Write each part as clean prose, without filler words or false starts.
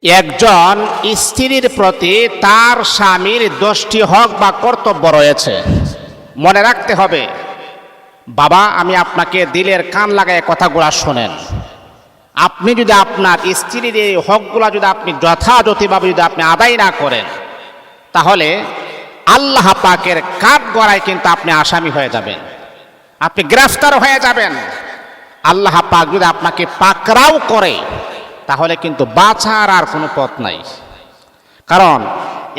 একজন স্ত্রীর প্রতি তার স্বামীর 10টি হক বা কর্তব্য রয়েছে। মনে রাখতে হবে। বাবা, আমি আপনাকে দিলের কান লাগায় কথাগুলো শোনেন। আপনি যদি আপনার স্ত্রীর এই হকগুলা যদি আপনি যথাযথভাবে যদি আপনি আদায় না করেন, তাহলে আল্লাহ পাকের কাঠগড়ায় কিন্তু আপনি আসামি হয়ে যাবেন, আপনি গ্রেফতার হয়ে যাবেন। আল্লাহ পাক যদি আপনাকে পাকড়াও করে, তাহলে কিন্তু বাঁচার আর কোনো পথ নাই। কারণ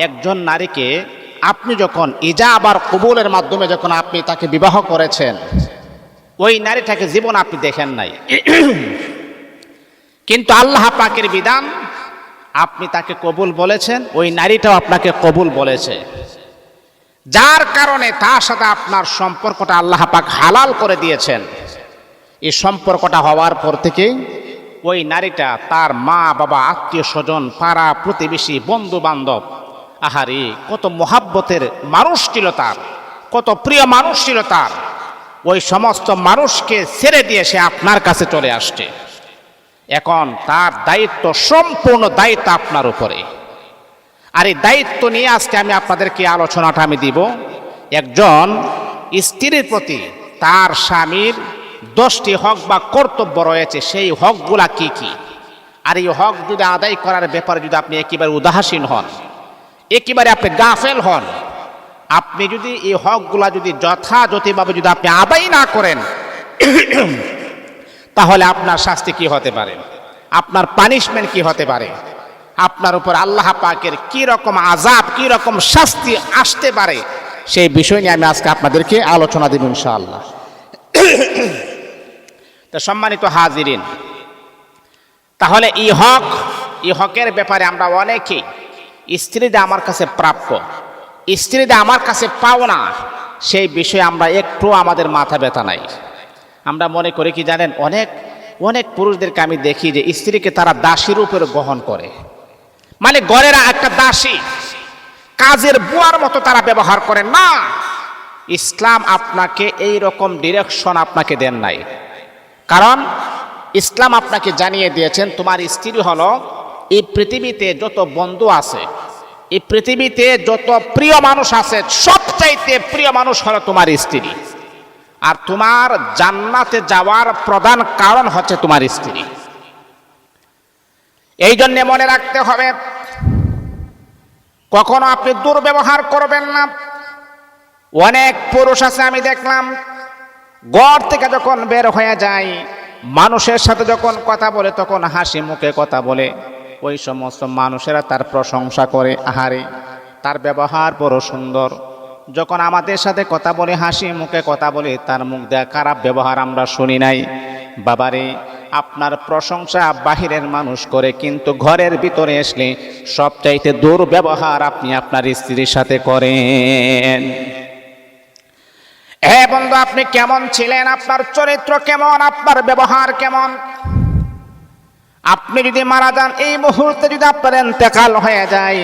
একজন নারীকে আপনি যখন ইজাবার কবুলের মাধ্যমে যখন আপনি তাকে বিবাহ করেছেন, ওই নারীটাকে জীবন আপনি দেখেন নাই, কিন্তু আল্লাহ পাকের বিধান, আপনি তাকে কবুল বলেছেন, ওই নারীটাও আপনাকে কবুল বলেছে, যার কারণে তার সাথে আপনার সম্পর্কটা আল্লাহ পাক হালাল করে দিয়েছেন। এই সম্পর্কটা হওয়ার পর থেকে ওই নারীটা তার মা বাবা, আত্মীয় স্বজন, পাড়া প্রতিবেশী, বন্ধু বান্ধব, আহারে কত মোহাব্বতের মানুষ ছিল তার, কত প্রিয় মানুষ ছিল তার, ওই সমস্ত মানুষকে ছেড়ে দিয়ে সে আপনার কাছে চলে আসছে। এখন তার দায়িত্ব, সম্পূর্ণ দায়িত্ব আপনার উপরে। আর এই দায়িত্ব নিয়ে আজকে আমি আপনাদেরকে আলোচনাটা আমি দিব। একজন স্ত্রীর প্রতি তার স্বামীর 10টি হক বা কর্তব্য রয়েছে, সেই হকগুলা কি কি। আর এই হক যদি আদায় করার ব্যাপারে যদি আপনি একেবারে উদাসীন হন, একেবারে আপনি গাফেল হন, আপনি যদি এই হকগুলা যদি যথাযথভাবে যদি আপনি আদায় না করেন, তাহলে আপনার শাস্তি কি হতে পারে, আপনার পানিশমেন্ট কি হতে পারে, আপনার উপর আল্লাহ পাকের কি রকম আযাব, কি রকম শাস্তি আসতে পারে, সেই বিষয় নিয়ে আমি আজকে আপনাদেরকে আলোচনা দেব ইনশাআল্লাহ। তো সম্মানিত হাজিরিন, তাহলে এই হকের ব্যাপারে আমরা অনেকেই, স্ত্রীরা আমার কাছে প্রাপ্য, স্ত্রীরা আমার কাছে পাওনা, সেই বিষয়ে আমরা একটু আমাদের মাথা ব্যথা নাই। আমরা মনে করি কি জানেন, অনেক পুরুষদেরকে আমি দেখি যে স্ত্রীকে তারা দাসীর উপরে গ্রহণ করে, মানে ঘরের একটা দাসী, কাজের বুয়ার মতো তারা ব্যবহার করে না। ইসলাম আপনাকে এই রকম ডিরেকশন আপনাকে দেন নাই। কারণ ইসলাম আপনাকে জানিয়ে দিয়েছেন, তোমার স্ত্রী হলো এই পৃথিবীতে যত বন্ধু আছে, এই পৃথিবীতে যত প্রিয় মানুষ আছে, সবচাইতে প্রিয় মানুষ হলো তোমার স্ত্রী। আর তোমার জান্নাতে যাওয়ার প্রধান কারণ হচ্ছে তোমার স্ত্রী। এই জন্য মনে রাখতে হবে, কখনো আপনি দুর্ব্যবহার করবেন না। অনেক পুরুষ আছে আমি দেখলাম, ঘর থেকে যখন বের হয়ে যায়, মানুষের সাথে যখন কথা বলে তখন হাসি মুখে কথা বলে, ওই সমস্ত মানুষেরা তার প্রশংসা করে, আহারে তার ব্যবহার বড় সুন্দর। যখন আমাদের সাথে কথা বলে, হাসি মুখে কথা বলে, তার মুখ দেয়া খারাপ ব্যবহার আমরা শুনি নাই। বাবারে, আপনার প্রশংসা বাহিরের মানুষ করে, কিন্তু ঘরের ভিতরে আসলে সবচাইতে দুর্ব্যবহার আপনি আপনার স্ত্রীর সাথে করেন। হ্যাঁ বন্ধু, আপনি কেমন ছিলেন, আপনার চরিত্র কেমন, আপনার ব্যবহার কেমন। আপনি যদি মারা যান, এই মুহূর্তে যদি আপনার ইন্তেকাল হয়ে যায়,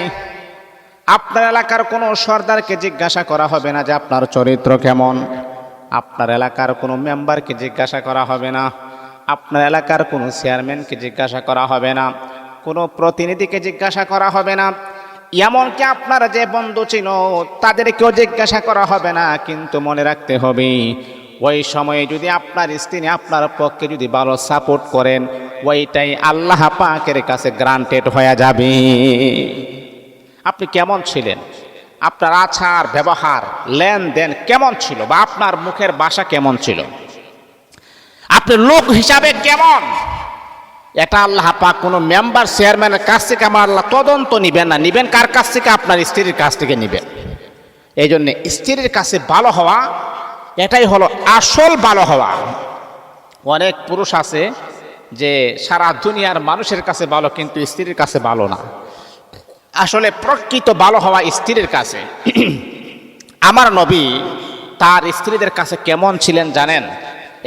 আপনার এলাকার কোনো সর্দারকে জিজ্ঞাসা করা হবে না যে আপনার চরিত্র কেমন, আপনার এলাকার কোনো মেম্বারকে জিজ্ঞাসা করা হবে না, আপনার এলাকার কোনো চেয়ারম্যানকে জিজ্ঞাসা করা হবে না, কোনো প্রতিনিধিকে জিজ্ঞাসা করা হবে না, এমনকি আপনার যে বন্ধু ছিল তাদেরকেও জিজ্ঞাসা করা হবে না। কিন্তু মনে রাখতে হবে, ওই সময়ে যদি আপনার স্ত্রী আপনার পক্ষে যদি ভালো সাপোর্ট করেন, ওইটাই আল্লাহ পাকের কাছে গ্রান্টেড হয়ে যাবে। আপনি কেমন ছিলেন, আপনার আচার ব্যবহার লেনদেন কেমন ছিল, বা আপনার মুখের ভাষা কেমন ছিল, আপনি লোক হিসাবে কেমন, এটা আল্লাহ পাক কোনো মেম্বার চেয়ারম্যানের কাছ থেকে আমার আল্লাহ তদন্ত নিবেন না। নিবেন কার কাছ থেকে? আপনার স্ত্রীর কাছ থেকে নিবেন। এই জন্যে স্ত্রীর কাছে ভালো হওয়া, এটাই হলো আসল ভালো হওয়া। অনেক পুরুষ আছে যে সারা দুনিয়ার মানুষের কাছে ভালো, কিন্তু স্ত্রীর কাছে ভালো না। আসলে প্রকৃত ভালো হওয়া স্ত্রীর কাছে। আমার নবী তার স্ত্রীদের কাছে কেমন ছিলেন জানেন?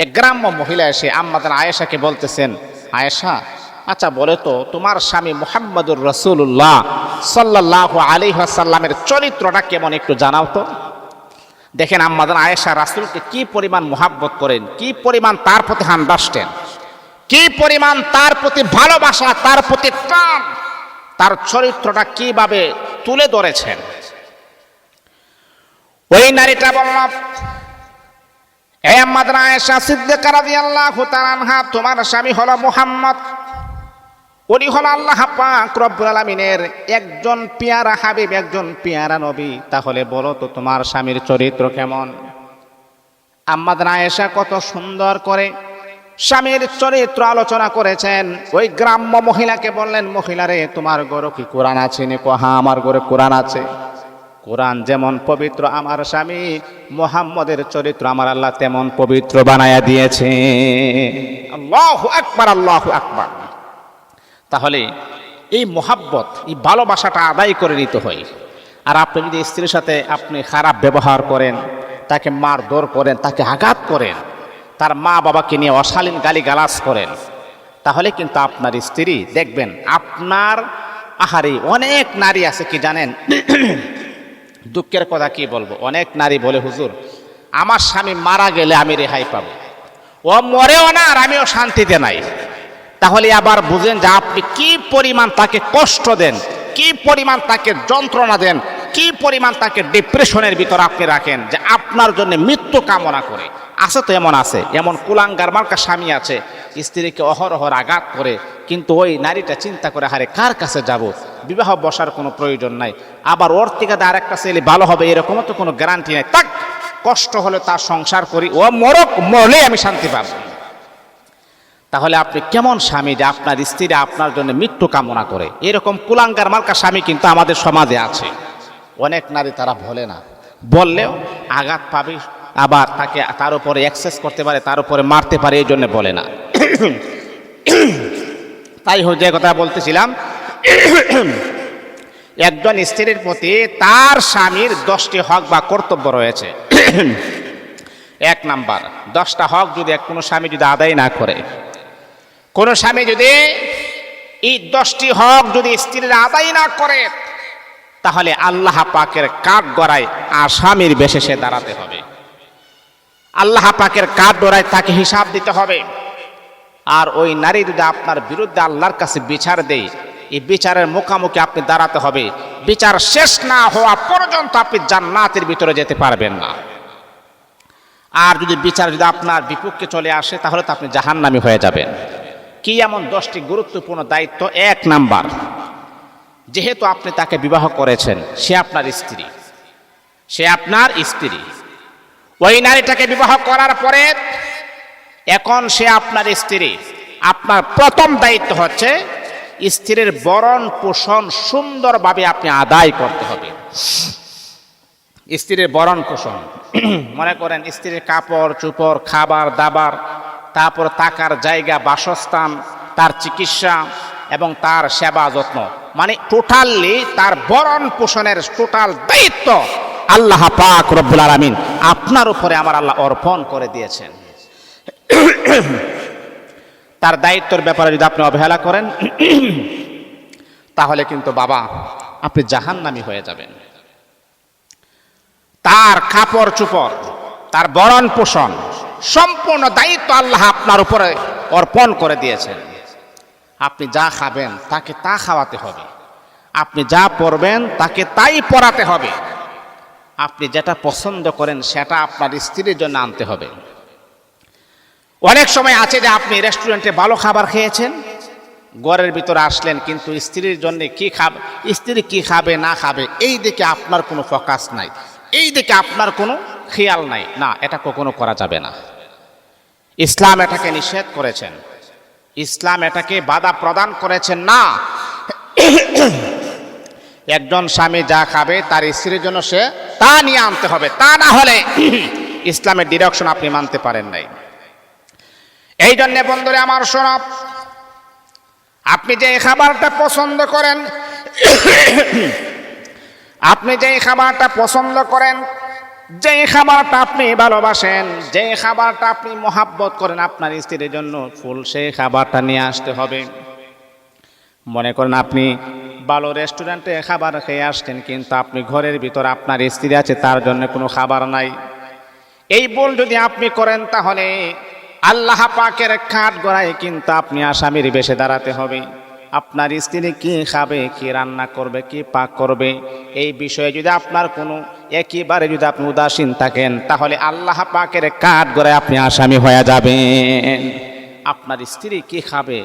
এক গ্রাম্য মহিলা এসে আম্মাজান আয়েশাকে বলতেছেন, আয়েশা, আচ্ছা বলে তো, তোমার স্বামী মুহাম্মদুর রাসূলুল্লাহ সাল্লাল্লাহু আলাইহি ওয়াসাল্লামের চরিত্রটা কেমন, একটু জানাও তো। দেখেন আম্মাজান আয়েশা রাসূলকে কি পরিমাণ মুহাব্বত করেন, কি পরিমাণ তার প্রতি আন্ডারস্ট্যান্ড, কি পরিমাণ তার প্রতি ভালোবাসা, তার প্রতি টান। তার চরিত্রটা কিভাবে তুলে ধরেছেন। ওই নারীটা বলল, হে আম্মাজান আয়েশা সিদ্দিকা রাদিয়াল্লাহু তাআলা আনহা, তোমার স্বামী হলো মুহাম্মদ, উনি হলো আল্লাহ পাক রব্বুল আলামিনের একজন পেয়ারা হাবিব, একজন পেয়ারা নবী। তাহলে বলো তো তোমার স্বামীর চরিত্র কেমন? আম্মাজান আয়েশা কত সুন্দর করে স্বামীর চরিত্র আলোচনা করেছেন। ওই গ্রাম্য মহিলাকে বললেন, মহিলারে তোমার ঘরে কি কোরআন আছে নি? হ্যাঁ, আমার ঘরে কোরআন আছে। কোরআন যেমন পবিত্র, আমার স্বামী মুহাম্মদের চরিত্র আমার আল্লাহ তেমন পবিত্র বানায়া দিয়েছে। আল্লাহু আকবার, আল্লাহু আকবার। তাহলে এই মোহাব্বত, এই ভালোবাসাটা আদায় করে নিতে হয়। আর আপনি যদি স্ত্রীর সাথে আপনি খারাপ ব্যবহার করেন, তাকে মারধর করেন, তাকে আঘাত করেন, তার মা বাবাকে নিয়ে অশালীন গালিগালাজ করেন, তাহলে কিন্তু আপনার স্ত্রী দেখবেন আপনার আহারে অনেক নারী আছে কি জানেন, দুঃখের কথা কি বলবো, অনেক নারী বলে হুজুর আমার স্বামী মারা গেলে আমি রেহাই পাবো, ও মরেও না আর আমিও শান্তিতে নাই। তাহলে আবার বুঝেন যে আপনি কি পরিমাণ তাকে কষ্ট দেন, কি পরিমাণ তাকে যন্ত্রণা দেন, কি পরিমাণ তাকে ডিপ্রেশনের ভিতর আপনি রাখেন, যে আপনার জন্য মৃত্যু কামনা করে। আছে তো, এমন আছে, এমন কুলাঙ্গার মার্কা স্বামী আছে, স্ত্রীকে অহরহর আঘাত করে, কিন্তু ওই নারীটা চিন্তা করে হারে কার কাছে যাব, বিবাহ বসার কোনো প্রয়োজন নাই, আবার ওর থেকে আরেকটা ছেলে ভালো হবে এরকমও তো কোনো গ্যারান্টি নাই, তাক কষ্ট হলে তার সংসার করি, ও মরলে আমি শান্তি পাব। তাহলে আপনি কেমন স্বামী যে আপনার স্ত্রী আপনার জন্য মৃত্যু কামনা করে? এরকম কুলাঙ্গার মার্কা স্বামী কিন্তু আমাদের সমাজে আছে। অনেক নারী তারা বলে না, বললেও আঘাত পাবে, আবার তাকে তার উপরে অ্যাক্সেস করতে পারে, তার উপরে মারতে পারে, এই জন্য বলে না। তাই যে কথা বলতেছিলাম, একজন স্ত্রীর প্রতি তার স্বামীর 10টি হক বা কর্তব্য রয়েছে। 1 নাম্বার, 10টা হক যদি কোনো স্বামী যদি আদায় না করে, কোনো স্বামী যদি এই 10টি হক যদি স্ত্রীর আদায় না করে, তাহলে আল্লাহ পাকের কাঠ গড়ায় আসামির বেশে সে দাঁড়াতে হবে। আল্লাহ পাকের কাঠ গড়ায় তাকে হিসাব দিতে হবে। আর ওই নারী যদি আপনার বিরুদ্ধে আল্লাহর কাছে বিচার দেয়, এই বিচারের মুখোমুখি আপনি দাঁড়াতে হবে। বিচার শেষ না হওয়া পর্যন্ত আপনি জান্নাতের ভিতরে যেতে পারবেন না। আর যদি বিচার যদি আপনার বিপক্ষে চলে আসে, তাহলে তো আপনি জাহান্নামী হয়ে যাবেন। কি এমন 10টি গুরুত্বপূর্ণ দায়িত্ব? 1 নাম্বার, যেহেতু আপনি তাকে বিবাহ করেছেন, সে আপনার স্ত্রী, সে আপনার স্ত্রী। ওই নারীটাকে বিবাহ করার পরে এখন সে আপনার স্ত্রী, আপনার প্রথম দায়িত্ব হচ্ছে স্ত্রীর ভরণ পোষণ সুন্দরভাবে আপনি আদায় করতে হবে। স্ত্রীর ভরণ পোষণ, মনে করেন স্ত্রীর কাপড় চোপড়, খাবার দাবার, তারপর থাকার জায়গা, বাসস্থান, তার চিকিৎসা এবং তার সেবা যত্ন, মানে টোটালি তার ভরণ পোষণের টোটাল দায়িত্ব আল্লাহ পাক রব্বুল আলামিন আপনার উপরে আমার আল্লাহ অর্পণ করে দিয়েছেন। তার দায়িত্বের ব্যাপারে যদি আপনি অবহেলা করেন, তাহলে কিন্তু বাবা আপনি জাহান্নামী হয়ে যাবেন। তার কাপড় চোপড়, তার ভরণ পোষণ সম্পূর্ণ দায়িত্ব আল্লাহ আপনার উপরে অর্পণ করে দিয়েছেন। আপনি যা খাবেন তাকে তা খাওয়াতে হবে, আপনি যা পরবেন তাকে তাই পরাতে হবে, আপনি যেটা পছন্দ করেন সেটা আপনার স্ত্রীর জন্য আনতে হবে। অনেক সময় আছে যে আপনি রেস্টুরেন্টে ভালো খাবার খেয়েছেন, ঘরের ভিতরে আসলেন, কিন্তু স্ত্রীর জন্য কি খাবে, স্ত্রী কি খাবে না খাবে এই দিকে আপনার কোনো ফোকাস নাই, এই দিকে আপনার কোনো খেয়াল নাই। না, এটা কখনো করা যাবে না। ইসলাম এটাকে নিষেধ করেছেন, ইসলাম এটাকে বাধা প্রদান করেছেন। না, একজন স্বামী যা খাবে তার স্ত্রীর জন্য সে তা নিয়ে আনতে হবে, তা না হলে ইসলামের ডিরেকশন আপনি মানতে পারেন নাই। এই জন্য বন্ধুরে আমার শোনো, আপনি যে খাবারটা পছন্দ করেন, আপনি যে খাবারটা পছন্দ করেন, যে খাবারটা আপনি ভালোবাসেন, যে খাবারটা আপনি মহাব্বত করেন আপনার স্ত্রীর জন্য, ফুল সেই খাবারটা নিয়ে আসতে হবে। মনে করেন আপনি ভালো রেস্টুরেন্টে খাবার খেয়ে আসছেন, কিন্তু আপনি ঘরের ভিতর আপনার স্ত্রী আছে, তার জন্য কোনো খাবার নাই। এই ভুল যদি আপনি করেন, তাহলে আল্লাহ পাকের কাঠ গড়ায় কিন্তু আপনি আসামির বেশে দাঁড়াতে হবে। আপনার স্ত্রী কি খাবে, কি রান্না করবে, কি পাক করবে, এই বিষয়ে যদি আপনার কোনো একেবারে যদি আপনি উদাসীন থাকেন, তাহলে আল্লাহ পাকের কাঠগড়ায় আপনি আসামি হয়ে যাবেন। আপনার স্ত্রী কি খাবে,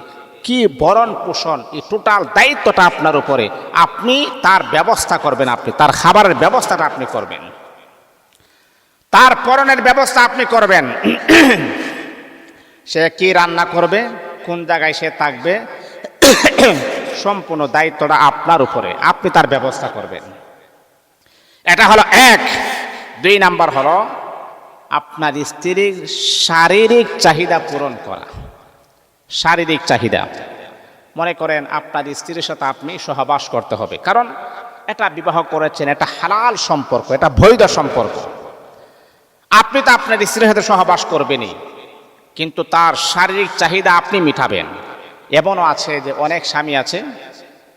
কি ভরণ পোষণ, এই টোটাল দায়িত্বটা আপনার উপরে। আপনি তার ব্যবস্থা করবেন, আপনি তার খাবারের ব্যবস্থাটা আপনি করবেন, তার পরনের ব্যবস্থা আপনি করবেন। সে কি রান্না করবে, কোন জায়গায় সে থাকবে, সম্পূর্ণ দায়িত্বটা আপনার উপরে, আপনি তার ব্যবস্থা করবেন। এটা হলো এক। 2 নাম্বার হলো আপনার স্ত্রীর শারীরিক চাহিদা পূরণ করা। শারীরিক চাহিদা, মনে করেন আপনার স্ত্রীর সাথে আপনি সহবাস করতে হবে, কারণ এটা বিবাহ করেছেন, এটা হালাল সম্পর্ক, এটা বৈধ সম্পর্ক। আপনি তো আপনার স্ত্রীর সাথে সহবাস করবেনই, কিন্তু তার শারীরিক চাহিদা আপনি মিটাবেন। এমনও আছে যে অনেক স্বামী আছে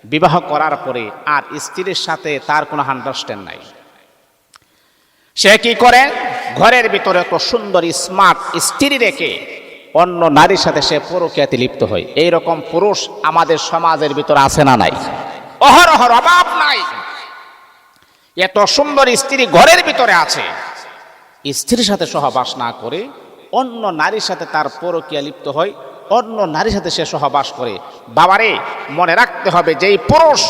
বিবাহ করার পরে আর স্ত্রীর সাথে তার কোনো আন্ডারস্ট্যান্ড নাই। সে কি করে, ঘরের ভিতরে একটা সুন্দর স্মার্ট স্ত্রী রেখে অন্য নারীর সাথে সে পরকীয়াতে লিপ্ত হয়। এইরকম পুরুষ আমাদের সমাজের ভিতরে আছে না নাই? অহরহর, অভাব নাই। এত সুন্দর স্ত্রী ঘরের ভিতরে আছে, স্ত্রীর সাথে সহবাস না করে অন্য নারীর সাথে তার পরকীয়া লিপ্ত হয়, অন্য নারীর সাথে সে সহবাস করে। বাবারে, মনে রাখতে হবে, যেই পুরুষ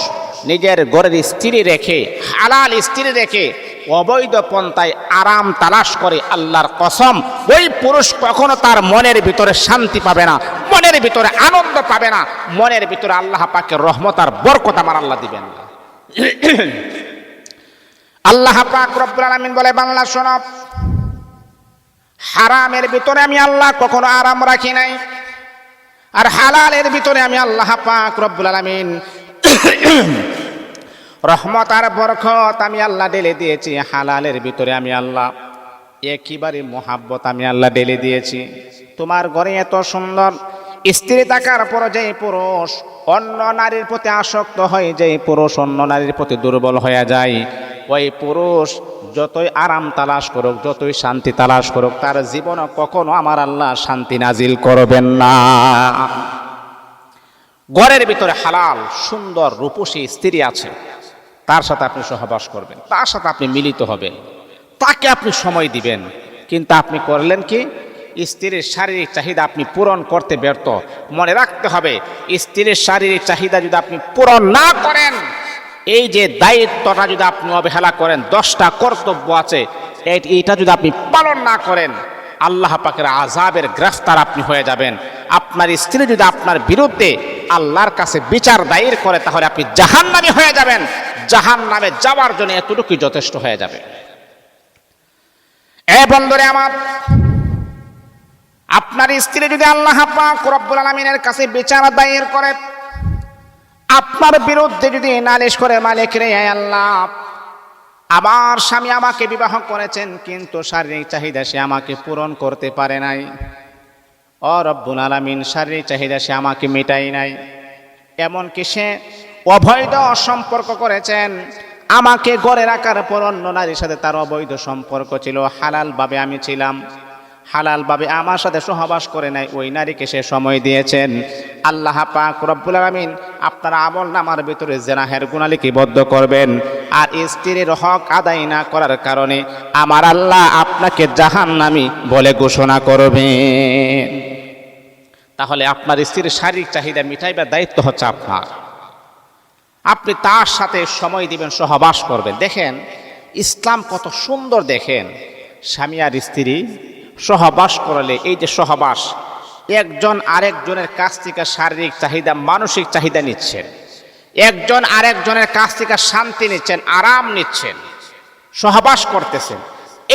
নিজের ঘরের স্ত্রী রেখে, হালাল স্ত্রী রেখে অবৈধ পন্থায় আরাম তালাশ করে, আল্লাহর কসম, ওই পুরুষ কখনো তার মনের ভিতরে শান্তি পাবে না, মনের ভিতরে আনন্দ পাবে না, মনের ভিতরে আল্লাহ পাকের রহমত আর বরকত আমার আল্লাহ দিবেন না। আল্লাহ পাক রব্বুল আলামিন বলে, বাংলা শোনো, হারামের ভিতরে আমি আল্লাহ কখনো আরাম রাখি নাই, আর হালালের ভিতরে আমি আল্লাহ পাক রব্বুল আলামিন রহমত আর বরকত আমি আল্লাহ ঢেলে দিয়েছি। হালালের ভিতরে আমি আল্লাহ একেবারে মোহাব্বত আমি আল্লাহ ঢেলে দিয়েছি। তোমার ঘরে এত সুন্দর স্ত্রী থাকার পর যে পুরুষ অন্য নারীর প্রতি আসক্ত হয়, যে পুরুষ অন্য নারীর প্রতি দুর্বল হয়ে যায়, ওই পুরুষ যতই আরাম তালাশ করুক, যতই শান্তি তালাশ করুক, তার জীবনে কখনো আমার আল্লাহ শান্তি নাজিল করবেন না। ঘরের ভিতরে হালাল সুন্দর রূপসী স্ত্রী আছে, তার সাথে আপনি সহবাস করবেন, তার সাথে আপনি মিলিত হবেন, তাকে আপনি সময় দিবেন। কিন্তু আপনি করলেন কি, স্ত্রীর শারীরিক চাহিদা আপনি পূরণ করতে ব্যর্থ। মনে রাখতে হবে, স্ত্রীর শারীরিক চাহিদা যদি আপনি পূরণ না করেন, এই যে দায়িত্বটা যদি আপনি অবহেলা করেন, 10টা কর্তব্য আছে, এইটা যদি আপনি পালন না করেন, আল্লাহ পাকের আযাবের গ্রেফতার আপনি হয়ে যাবেন। আপনার স্ত্রী যদি আপনার বিরুদ্ধে আল্লাহর কাছে বিচার দায়ের করে, তাহলে আপনি জাহান্নামী হয়ে যাবেন। জাহান্নামে যাওয়ার জন্য এতটুকুই যথেষ্ট হয়ে যাবে। এ বন্ধুরে আমার, আপনার স্ত্রী যদি আল্লাহ পাক রব্বুল আলামিনের কাছে বিচার দায়ের করে, আপনার বিরুদ্ধে যদি নালিশ করে, মালিক রে আল্লাহ, আমার স্বামী আমাকে বিবাহ করেছেন, কিন্তু শারীরিক চাহিদা সে আমাকে পূরণ করতে পারে নাই, ও রব্বুল আলামিন, শারীরিক চাহিদা সে আমাকে মেটাই নাই, এমনকি সে অবৈধ সম্পর্ক করেছেন, আমাকে ঘরে রাখার পর অন্য নারীর সাথে তার অবৈধ সম্পর্ক ছিল, হালালভাবে আমি ছিলাম, হালালভাবে আমার সাথে সহবাস করে নাই, ওই নারীকে সে সময় দিয়েছেন। আল্লাহ পাক রব্বুল আলামিন আপনার আমল নামার ভিতরে জেনাহের গুনাহ লিপিবদ্ধ করবেন, আর স্ত্রীর হক আদায় না করার কারণে আমার আল্লাহ আপনাকে জাহান্নামী বলে ঘোষণা করবেন। তাহলে আপনার স্ত্রীর শারীরিক চাহিদা মিটাইবার দায়িত্ব হচ্ছে আপনার। আপনি তার সাথে সময় দিবেন, সহবাস করবেন। দেখেন ইসলাম কত সুন্দর, দেখেন স্বামী আর স্ত্রী সহবাস করলে, এই যে সহবাস, একজন আরেকজনের কাছ থেকে শারীরিক চাহিদা, মানসিক চাহিদা নিচ্ছেন, একজন আরেকজনের কাছ থেকে শান্তি নিচ্ছেন, আরাম নিচ্ছেন, সহবাস করতেছেন।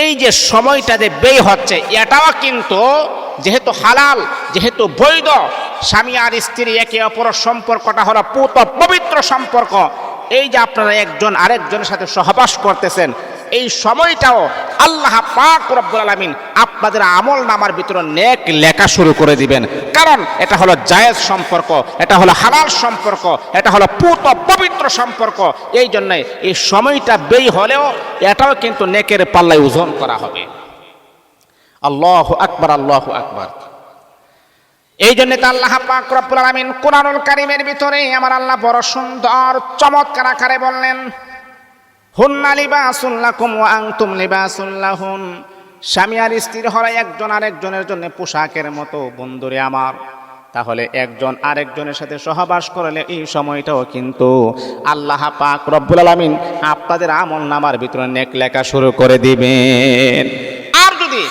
এই যে সময়টা যে ব্যয় হচ্ছে, এটাও কিন্তু যেহেতু হালাল, যেহেতু বৈধ, স্বামী আর স্ত্রী একে অপরের সম্পর্কটা হলো পুত পবিত্র সম্পর্ক। এই যে আপনারা একজন আরেকজনের সাথে সহবাস করতেছেন, এই সময়টাও আল্লাহ পাক রব্বুল আলামিন আপনাদের আমল নামার ভিতরে নেক লেখা শুরু করে দিবেন। কারণ এটা হলো জায়েজ সম্পর্ক, এটা হলো হালাল সম্পর্ক, এটা হলো পুত পবিত্র সম্পর্ক। এই জন্য এই সময়টা ব্যয় হলেও এটাও কিন্তু নেকের পাল্লায় ওজন করা হবে। আল্লাহু আকবার, আল্লাহু আকবার। এই জন্য তো আল্লাহ পাক রব্বুল আলামিন কোরআনুল কারীমের ভিতরে আমার আল্লাহ বড় সুন্দর চমৎকার আকারে বললেন, হুন্না লিবাসুল লাকুম ওয়া আনতুম লিবাসুল লাহুন। স্বামী আর স্ত্রী হলো একজন আরেকজনের জন্য পোশাকের মতো বন্ধুরে আমার। তাহলে একজন আরেকজনের সাথে সহবাস করলে এই সময়টাও কিন্তু আল্লাহ পাক রব্বুল আলামিন আপনাদের আমলনামার ভিতরে নেক লেখা শুরু করে দিবেন। আর যদি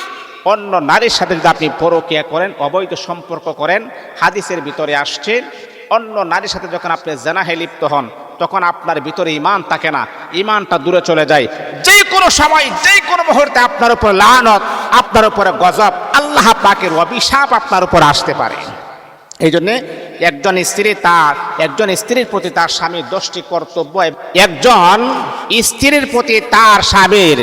অন্য নারীর সাথে যদি আপনি পরকীয়া করেন, অবৈধ সম্পর্ক করেন, হাদিসের ভিতরে আসছে অন্য নারীর সাথে যখন আপনি জেনাহে লিপ্ত হন তখন আপনার ভিতরে ঈমান থাকে না, ঈমানটা দূরে চলে যায়। যে কোনো সময় যে কোনো মুহূর্তে আপনার উপর লানত, আপনার উপরে গজব, আল্লাহ পাকের অভিশাপ আপনার উপর আসতে পারে। এই জন্যে একজন স্ত্রীর প্রতি তার স্বামীর 10টি কর্তব্য, একজন স্ত্রীর প্রতি তার স্বামীর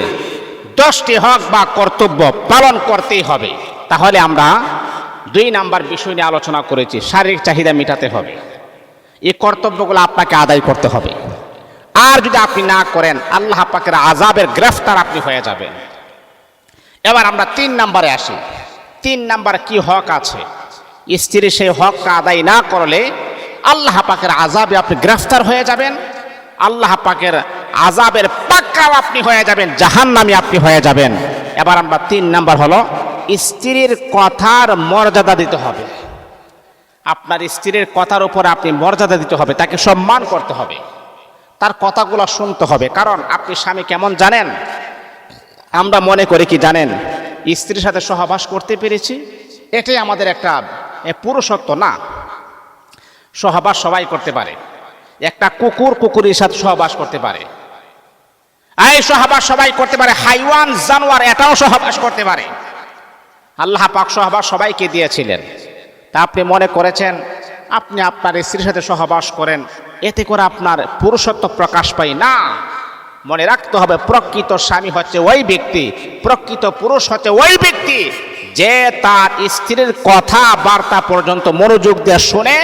10টি হক বা কর্তব্য পালন করতেই হবে। তাহলে আমরা 2 নাম্বার বিষয় নিয়ে আলোচনা করেছি, শারীরিক চাহিদা মেটাতে হবে। এই কর্তব্যগুলো আপনাকে আদায় করতে হবে। আর যদি আপনি না করেন আল্লাহ পাকের আযাবের গ্রেফতার আপনি হয়ে যাবেন। এবার আমরা 3 নাম্বারে আসি। 3 নাম্বার কি হক আছে, স্ত্রীর সেই হকটা আদায় না করলে আল্লাহ পাকের আযাবে আপনি গ্রেফতার হয়ে যাবেন, আল্লাহ পাকের আযাবের পাকড়াও আপনি হয়ে যাবেন, জাহান্নামী আপনি হয়ে যাবেন। এবার আমরা 3 নাম্বার হলো স্ত্রীর কথার মর্যাদা দিতে হবে। আপনার স্ত্রীর কথার উপরে আপনি মর্যাদা দিতে হবে, তাকে সম্মান করতে হবে, তার কথাগুলো শুনতে হবে। কারণ আপনি স্বামী কেমন জানেন? আমরা মনে করি কি জানেন, স্ত্রীর সাথে সহবাস করতে পেরেছি এটাই আমাদের একটা পুরুষত্ব। না, সহবাস সবাই করতে পারে। একটা কুকুরের সাথে সহবাস করতে পারে, এই সহবাস সবাই করতে পারে। হাইওয়ান জানোয়ার এটাও সহবাস করতে পারে। আল্লাহ পাক সহবাস সবাইকে দিয়েছিলেন। তা আপনি মনে করেছেন আপনি আপনার স্ত্রীর সাথে সহবাস করেন, এতে করে আপনার পুরুষত্ব প্রকাশ পায় না। মনে রাখতে হবে প্রকৃত স্বামী হচ্ছে ওই ব্যক্তি, প্রকৃত পুরুষ হচ্ছে ওই ব্যক্তি যে তার স্ত্রীর কথা বার্তা পর্যন্ত মনোযোগ দিয়ে শুনে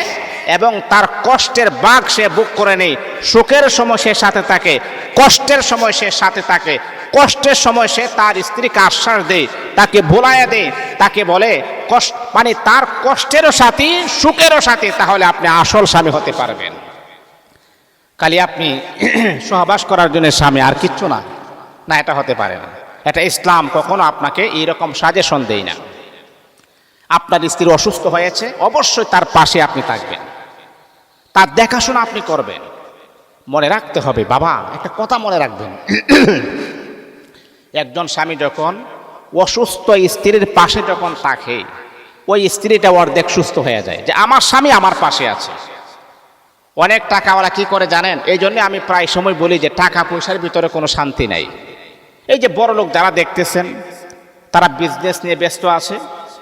এবং তার কষ্টের ভাগ সে বুক করে নেই। সুখের সময় সে সাথে থাকে, কষ্টের সময় সে সাথে থাকে, কষ্টের সময় সে তার স্ত্রীকে আশ্বাস দেয়, তাকে ভোলাইয়া দেয়, তাকে বলে কষ্ট মানে তার কষ্টেরও সাথী সুখেরও সাথী। তাহলে আপনি আসল স্বামী হতে পারবেন। খালি আপনি সহবাস করার জন্য স্বামী আর কিচ্ছু না, না, এটা হতে পারে না। এটা ইসলাম কখনো আপনাকে এইরকম সাজেশন দেয় না। আপনার স্ত্রী অসুস্থ হয়েছে, অবশ্যই তার পাশে আপনি থাকবেন, তার দেখাশোনা আপনি করবেন। মনে রাখতে হবে বাবা, একটা কথা মনে রাখবেন, একজন স্বামী যখন অসুস্থ স্ত্রীর পাশে যখন থাকে, ওই স্ত্রীটা অর্ধেক সুস্থ হয়ে যায় যে আমার স্বামী আমার পাশে আছে। অনেক টাকাওয়ালা কি করে জানেন? এই জন্য আমি প্রায় সময় বলি যে টাকা পয়সার ভিতরে কোনো শান্তি নাই। এই যে বড় লোক যারা দেখতেছেন, তারা বিজনেস নিয়ে ব্যস্ত আছে,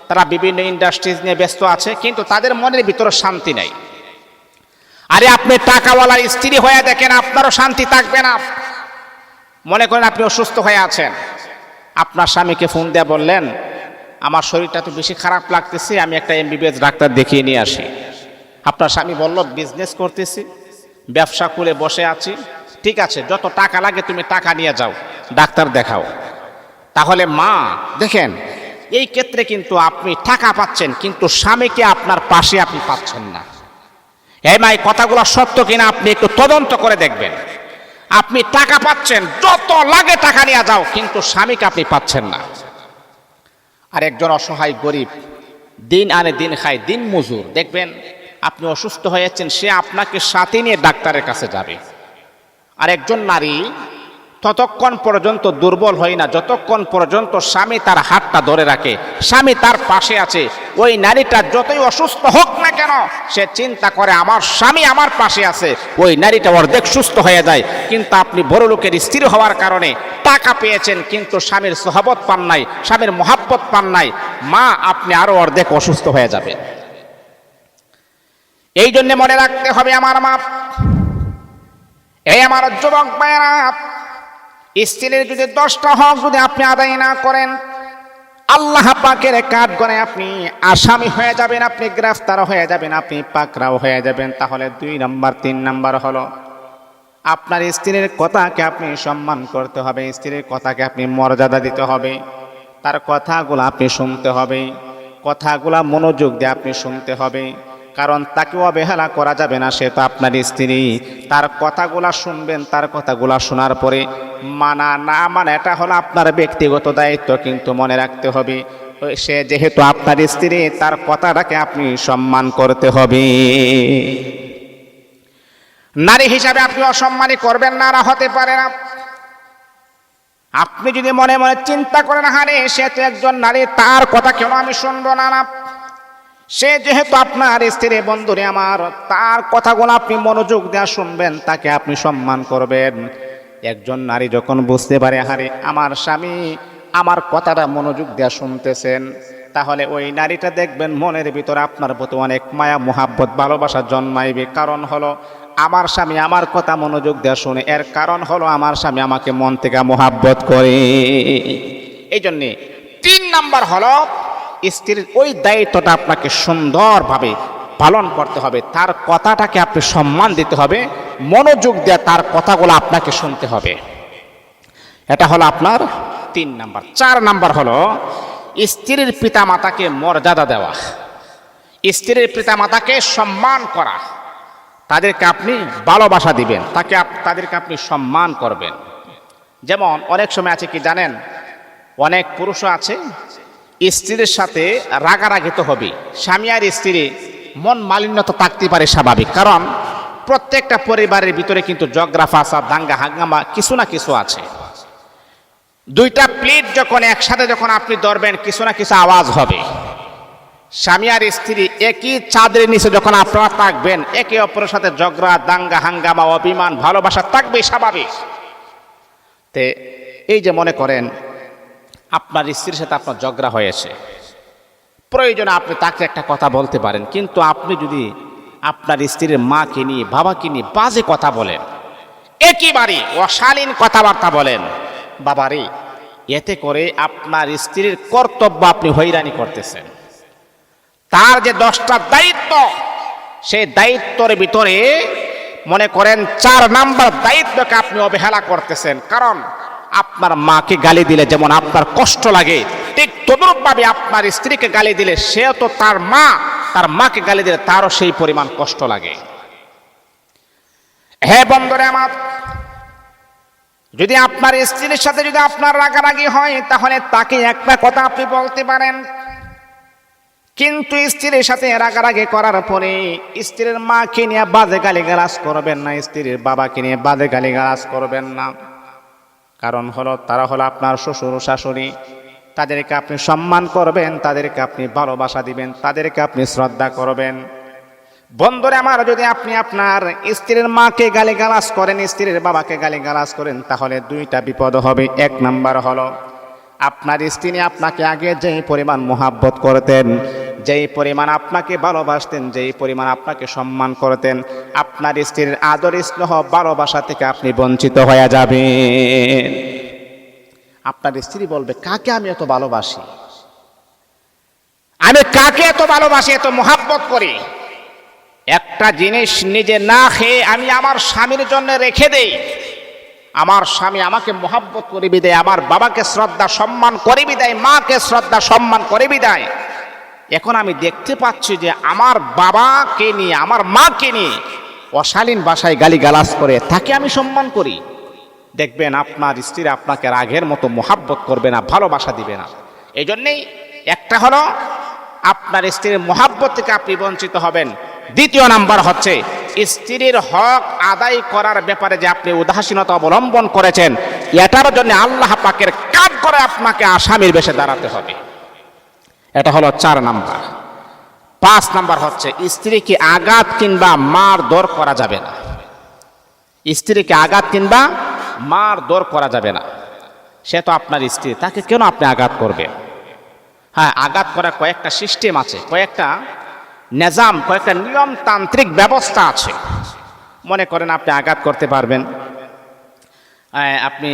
তারা বিভিন্ন ইন্ডাস্ট্রিজ নিয়ে ব্যস্ত আছে, কিন্তু তাদের মনের ভিতরে শান্তি নাই। আরে আপনি টাকাওয়ালার স্ত্রী হয়ে দেখেন, আপনারও শান্তি থাকবে না। মনে করেন আপনি অসুস্থ হয়ে আছেন, আপনার স্বামীকে ফোন দিয়ে বললেন আমার শরীরটা তো বেশি খারাপ লাগতেছে, আমি একটা MBBS ডাক্তার দেখিয়ে নিয়ে আসি। আপনার স্বামী বলল বিজনেস করতেছি, ব্যবসা করে বসে আছি, ঠিক আছে, যত টাকা লাগে তুমি টাকা নিয়ে যাও, ডাক্তার দেখাও। তাহলে মা দেখেন, এই ক্ষেত্রে কিন্তু আপনি টাকা পাচ্ছেন, কিন্তু স্বামীকে আপনার পাশে আপনি পাচ্ছেন না। এই মা, এই কথাগুলো সত্য কিনা আপনি একটু তদন্ত করে দেখবেন। আপনি টাকা পাচ্ছেন, যত লাগে টাকা নিয়ে যাও, কিন্তু স্বামীকে আপনি পাচ্ছেন না। আর একজন অসহায় গরিব, দিন আনে দিন খায়, দিন মজুর, দেখবেন আপনি অসুস্থ হয়েছেন, সে আপনাকে সাথে নিয়ে ডাক্তারের কাছে যাবে। আর একজন নারী ততক্ষণ পর্যন্ত দুর্বল হয় না যতক্ষণ পর্যন্ত স্বামী তার হাতটা ধরে রাখে, স্বামী তার পাশে আছে। ওই নারীটা যতই অসুস্থ হোক না কেন, সে চিন্তা করে আমার স্বামী আমার পাশে আছে, ওই নারীটা অর্ধেক সুস্থ হয়ে যায়। কিন্তু আপনি বড় লোকের স্ত্রী হওয়ার কারণে টাকা পেয়েছেন, কিন্তু স্বামীর সোহবত পান নাই, স্বামীর মহাব্বত পান নাই, মা আপনি আরো অর্ধেক অসুস্থ হয়ে যাবেন। এই জন্য মনে রাখতে হবে আমার মা, এই আমার যুবক ভাইয়েরা, স্ত্রীর যদি 10টা হক যদি আপনি আদায় না করেন, আল্লাহ পাকের কাঠগড়ায় আপনি আসামি হয়ে যাবেন, আপনি গ্রেফতার হয়ে যাবেন, আপনি পাকড়াও হয়ে যাবেন। তাহলে 2 নাম্বার 3 নাম্বার হলো আপনার স্ত্রীর কথাকে আপনি সম্মান করতে হবে, স্ত্রীর কথাকে আপনি মর্যাদা দিতে হবে, তার কথাগুলো আপনি শুনতে হবে। কথাগুলা মনোযোগ দিয়ে আপনি শুনতে হবে, কারণ তাকে অবহেলা করা যাবে না, সে তো আপনার স্ত্রী। তার কথাগুলা শুনবেন, তার কথাগুলা শোনার পরে মানা না মানা এটা হলো আপনার ব্যক্তিগত দায়িত্ব, কিন্তু মনে রাখতে হবে সে যেহেতু আপনার স্ত্রী, তার কথাটাকে আপনি সম্মান করতে হবে। নারী হিসাবে আপনি অসম্মানী করবেন না, হতে পারে না। আপনি যদি মনে মনে চিন্তা করেন হারে সে তো একজন নারী, তার কথা কেন আমি শুনবো না, সে যেহেতু আপনার স্ত্রী, বন্ধুরে আমার, তার কথাগুলো আপনি মনোযোগ দিয়ে শুনবেন, তাকে আপনি সম্মান করবেন। একজন নারী যখন বুঝতে পারে হারে আমার স্বামী আমার কথাটা মনোযোগ দিয়ে শুনতেছেন, তাহলে ওই নারীটা দেখবেন মনের ভিতরে আপনার প্রতি অনেক মায়া মোহাব্বত ভালোবাসা জন্মাইবে। কারণ হলো আমার স্বামী আমার কথা মনোযোগ দিয়ে শুনে, এর কারণ হলো আমার স্বামী আমাকে মন থেকে মোহাব্বত করে। এই জন্যে 3 নাম্বার হলো স্ত্রীর ওই দায়িত্বটা আপনাকে সুন্দরভাবে পালন করতে হবে, তার কথাটাকে আপনি সম্মান দিতে হবে, মনোযোগ দিয়ে তার কথাগুলো আপনাকে শুনতে হবে। এটা হলো আপনার 3 নাম্বার। 4 নাম্বার হলো স্ত্রীর পিতামাতাকে মর্যাদা দেওয়া, স্ত্রীর পিতামাতাকে সম্মান করা, তাদেরকে আপনি ভালোবাসা দিবেন, তাদেরকে আপনি সম্মান করবেন। যেমন অনেক সময় আছে কি জানেন, অনেক পুরুষও আছে স্ত্রীর সাথে রাগারাগি তো হবে, স্বামী আর স্ত্রী মন মালিন্যতা থাকতে পারে স্বাভাবিক, কারণ প্রত্যেকটা পরিবারের ভিতরে কিন্তু ঝগড়া ফাসাদ দাঙ্গা হাঙ্গামা কিছু না কিছু আছে। 2টা প্লেট যখন একসাথে যখন আপনি ধরবেন কিছু না কিছু আওয়াজ হবে। স্বামী আর স্ত্রী একই চাঁদের নিচে যখন আপনারা থাকবেন, একে অপরের সাথে ঝগড়া দাঙ্গা হাঙ্গামা অভিমান ভালোবাসা থাকবে স্বাভাবিক। তে এই যে মনে করেন আপনার স্ত্রীর সাথে আপনার ঝগড়া হয়েছে, প্রয়োজনে আপনি তাকে একটা কথা বলতে পারেন, কিন্তু আপনি যদি আপনার স্ত্রীর মাকে নিয়ে বাবাকে নিয়ে বাজে কথা বলেন, একেবারে অশালীন কথাবার্তা বলেন, বাবারে, এতে করে আপনার স্ত্রীর কর্তব্য আপনি হয়রানি করতেছেন। তার যে 10টা দায়িত্ব, সেই দায়িত্বের ভিতরে মনে করেন 4 নাম্বার দায়িত্বকে আপনি অবহেলা করতেছেন। কারণ আপনার মাকে গালি দিলে যেমন আপনার কষ্ট লাগে, ঠিক তদ্রূপভাবে আপনার স্ত্রীকে গালি দিলে সেও তো তার মা, তার মাকে গালি দিলে তারও সেই পরিমাণ কষ্ট লাগে। হে বন্ধুরা আমার, যদি আপনার স্ত্রীর সাথে যদি আপনার রাগারাগি হয়, তাহলে তাকে একটা কথা আপনি বলতে পারেন, কিন্তু স্ত্রীর সাথে রাগারাগি করার পরে স্ত্রীর মাকে নিয়ে বাজে গালিগালাজ করবেন না, স্ত্রীর বাবাকে নিয়ে বাজে গালিগালাজ করবেন না। কারণ হলো তারা হলো আপনার শ্বশুর শাশুড়ি, তাদেরকে আপনি সম্মান করবেন, তাদেরকে আপনি ভালোবাসা দিবেন, তাদেরকে আপনি শ্রদ্ধা করবেন। বন্ধুরা আমার, যদি আপনি আপনার স্ত্রীর মাকে গালিগালাজ করেন, স্ত্রীর বাবাকে গালিগালাজ করেন, তাহলে 2টা বিপদ হবে। 1 নাম্বার হলো আপনার স্ত্রী আপনাকে আগে যেই পরিমাণ মোহাব্বত করতেন, যেই পরিমাণ আপনাকে ভালোবাসতেন, যেই পরিমাণ আপনাকে সম্মান করতেন, আপনার স্ত্রীর আদর স্নেহ ভালোবাসা থেকে আপনি বঞ্চিত হয়ে যাবেন। আপনার স্ত্রী বলবে, কাকে আমি এত ভালোবাসি, আমি কাকে এত ভালোবাসি, এত মোহাব্বত করি, একটা জিনিস নিজে না খেয়ে আমি আমার স্বামীর জন্য রেখে দেই, আমার স্বামী আমাকে মোহাব্বত করে বিদায়, আমার বাবাকে শ্রদ্ধা সম্মান করে বিদায়, মাকে শ্রদ্ধা সম্মান করে বিদায়। এখন আমি দেখতে পাচ্ছি যে আমার বাবাকে নিয়ে আমার মাকে নিয়ে অশালীন ভাষায় গালিগালাজ করে, তাকে আমি সম্মান করি, দেখবেন আপনার স্ত্রী আপনাকে রাগের মতো মোহাব্বত করবে না, ভালোবাসা দিবে না। এই জন্যেই একটা হলো আপনার স্ত্রীর মোহাব্বত থেকে আপনি বঞ্চিত হবেন। 2য় নাম্বার হচ্ছে স্ত্রীর হক আদায় করার ব্যাপারে যে আপনি উদাসীনতা অবলম্বন করেছেন, এটার জন্য আল্লাহ পাকের কাজ করে আপনাকে আসামির বেশে দাঁড়াতে হবে। এটা হলো 4 নাম্বার। 5 নাম্বার হচ্ছে স্ত্রীকে আঘাত কিংবা মারধর করা যাবে না, স্ত্রীকে আঘাত কিংবা মারধর করা যাবে না। সে তো আপনার স্ত্রী, তাকে কেন আপনি আঘাত করবেন? হ্যাঁ, আঘাত করার কয়েকটা সিস্টেম আছে, কয়েকটা নিজাম, কয়েকটা নিয়মতান্ত্রিক ব্যবস্থা আছে। মনে করেন আপনি আঘাত করতে পারবেন, আপনি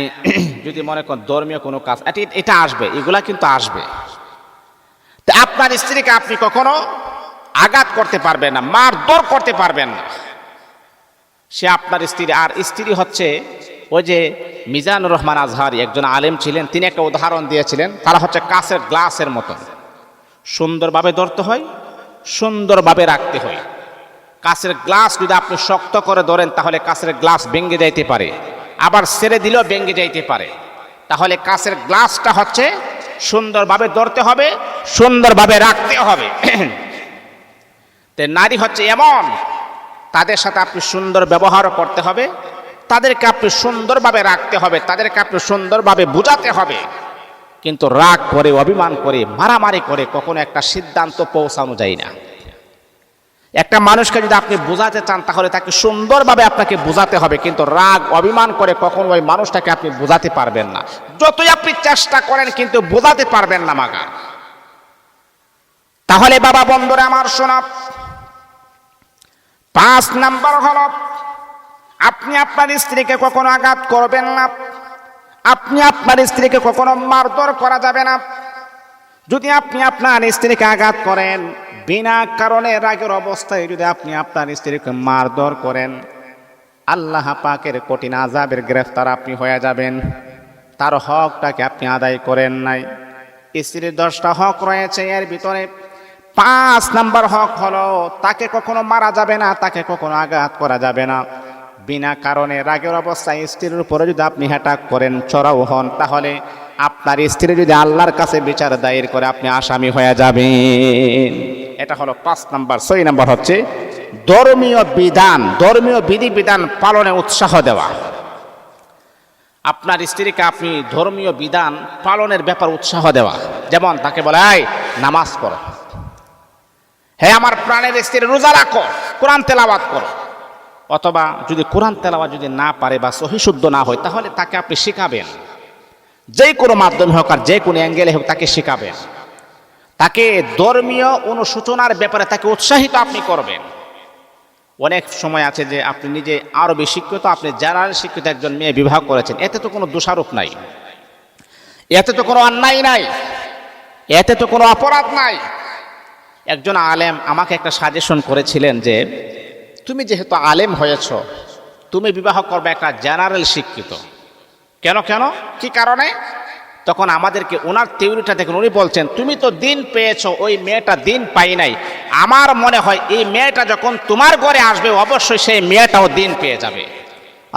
যদি মনে করেন ধর্মীয় কোনো কাজ, এটা আসবে, এগুলা কিন্তু আসবে। তা আপনার স্ত্রীকে আপনি কখনো আঘাত করতে পারবেন না, মারধর করতে পারবেন না, সে আপনার স্ত্রী। আর স্ত্রী হচ্ছে ওই যে মিজানুর রহমান আজহারি একজন আলেম ছিলেন, তিনি একটা উদাহরণ দিয়েছিলেন, তারা হচ্ছে কাঁচের গ্লাসের মতন। সুন্দরভাবে ধরতে হয়, সুন্দরভাবে রাখতে হয়। কাঁচের গ্লাস যদি আপনি শক্ত করে ধরেন তাহলে কাঁচের গ্লাস ভেঙে যাইতে পারে, আবার ছেড়ে দিলেও ভেঙে যাইতে পারে। তাহলে কাঁচের গ্লাসটা হচ্ছে সুন্দরভাবে ধরতে হবে, সুন্দরভাবে রাখতে হবে। তে নারী হচ্ছে এমন, তাদের সাথে আপনি সুন্দর ব্যবহার করতে হবে, তাদেরকে আপনি সুন্দরভাবে রাখতে হবে, তাদেরকে আপনি সুন্দরভাবে বোঝাতে হবে। কিন্তু রাগ করে, অভিমান করে, মারামারি করে কখনো একটা সিদ্ধান্ত পৌঁছানো যায় না। একটা মানুষকে যদি আপনি বোঝাতে চান তাহলে তাকে সুন্দরভাবে আপনাকে বোঝাতে হবে, কিন্তু রাগ অভিমান করে কখনো ওই মানুষটাকে আপনি বোঝাতে পারবেন না। যতই আপনি চেষ্টা করেন কিন্তু বোঝাতে পারবেন না মাগা। তাহলে বাবা বন্ধুরা আমার শোনা, 5 নাম্বার হলো আপনি আপনার স্ত্রীকে কখনো আঘাত করবেন না। আপনি আপনার স্ত্রীকে কখনো মারধর করা যাবে না। যদি আপনি আপনার স্ত্রীকে আঘাত করেন, বিনা কারণে রাগের অবস্থায় যদি আপনি আপনার স্ত্রীকে মারধর করেন, আল্লাহ পাকের কঠিন আযাবের গ্রেফতার আপনি হয়ে যাবেন। তার হকটাকে আপনি আদায় করেন নাই। স্ত্রীর 10টা হক রয়েছে, এর ভিতরে 5 নাম্বার হক হলো তাকে কখনো মারা যাবে না, তাকে কখনো আঘাত করা যাবে না। বিনা কারণে রাগের অবস্থায় স্ত্রীর উপরে যদি আপনি অ্যাটাক করেন, চড়াও হন, তাহলে আপনার স্ত্রী যদি আল্লাহর কাছে বিচার দায়ের করে আপনি আসামি হয়ে যাবেন। এটা হলো 5 নাম্বার। 6 নাম্বার হচ্ছে ধর্মীয় বিধান, ধর্মীয় বিধিবিধান পালনে উৎসাহ দেওয়া। আপনার স্ত্রীকে আপনি ধর্মীয় বিধান পালনের ব্যাপার উৎসাহ দেওয়া। যেমন তাকে বলে, এই নামাজ পড়ো, হ্যাঁ আমার প্রাণের স্ত্রী রোজা রাখো, কোরআন তেলাওয়াত করো। অথবা যদি কোরআন তেলাওয়াত যদি না পারে বা সহি শুদ্ধ না হয় তাহলে তাকে আপনি শেখাবেন, যে কোনো মাধ্যমে হোক আর যে কোনো অ্যাঙ্গেলে হোক তাকে শেখাবেন। তাকে ধর্মীয় অনুশোচনার ব্যাপারে তাকে উৎসাহিত আপনি করবেন। অনেক সময় আছে যে আপনি নিজে আরবি শিক্ষিত, আপনি জেনারেল শিক্ষিত একজন মেয়ে বিবাহ করেছেন, এতে তো কোনো দোষারোপ নাই, এতে তো কোনো অন্যায় নাই, এতে তো কোনো অপরাধ নাই। একজন আলেম আমাকে একটা সাজেশন করেছিলেন যে তুমি যেহেতু আলেম হয়েছ, তুমি বিবাহ করবে একটা জেনারেল শিক্ষিত। কেন কেন কি কারণে? তখন আমাদেরকে ওনার থিওরিটা দেখুন, উনি বলছেন তুমি তো দিন পেয়েছো, ওই মেয়েটা দিন পাই নাই। আমার মনে হয় এই মেয়েটা যখন তোমার ঘরে আসবে অবশ্যই সেই মেয়েটাও দিন পেয়ে যাবে।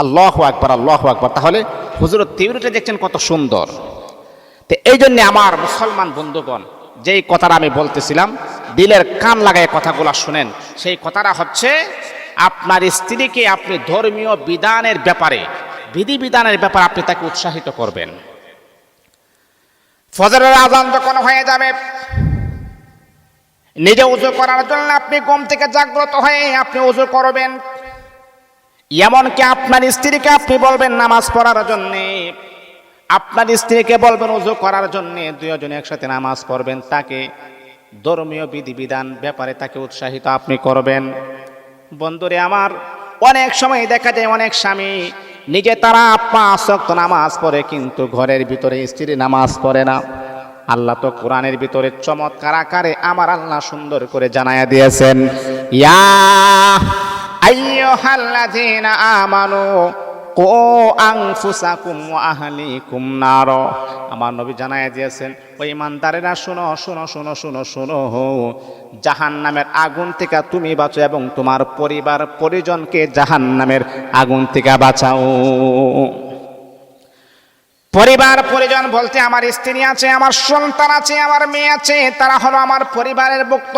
আল্লাহু আকবার, আল্লাহু আকবার। তাহলে হুজুরের থিওরিটা দেখছেন কত সুন্দর। তো এই জন্য আমার মুসলমান বন্ধুগণ, যেই কথাটা আমি বলতেছিলাম, দিলের কান লাগায় কথাগুলো শুনেন। সেই কথাটা হচ্ছে আপনার স্ত্রীকে আপনি ধর্মীয় বিধানের ব্যাপারে, বিধিবিধানের ব্যাপারে আপনি তাকে উৎসাহিত করবেন। ফজরের আযান যখন হয়ে যাবে, নিজে ওযু করার জন্য আপনি ঘুম থেকে জাগ্রত হয়ে আপনি ওযু করবেন। এমনকি আপনার স্ত্রীকে আপনি বলবেন নামাজ পড়ার জন্যে, আপনার স্ত্রীকে বলবেন ওযু করার জন্যে, দুইজনে একসাথে নামাজ পড়বেন। তাকে ধর্মীয় বিধিবিধান ব্যাপারে তাকে উৎসাহিত আপনি করবেন। বন্ধুরে আমার, অনেক সময় দেখা যায় অনেক স্বামী নিজে তারা 5 ওয়াক্ত নামাজ পড়ে কিন্তু ঘরের ভিতরে স্ত্রী নামাজ পড়ে না। আল্লাহ তো কোরআনের ভিতরে চমৎকার আকারে আমার আল্লাহ সুন্দর করে জানায়া দিয়েছেন, ইয়া আইয়ুহাল্লাযীনা আমানু কু আনফুসাকুম ওয়া আহলিকুম নার। আমার নবী জানায়া দিয়েছেন, ও ঈমানদারেরা শোনো শোনো শোনো শোনো শোনো, জাহান্নামের আগুন থেকে তুমি বাঁচো এবং তোমার পরিবার পরিজনকে জাহান্নামের আগুন থেকে বাঁচাও। পরিবার পরিজন বলতে আমার স্ত্রী আছে, আমার সন্তান আছে, আমার মেয়ে আছে, তারা হলো আমার পরিবারের ভুক্ত।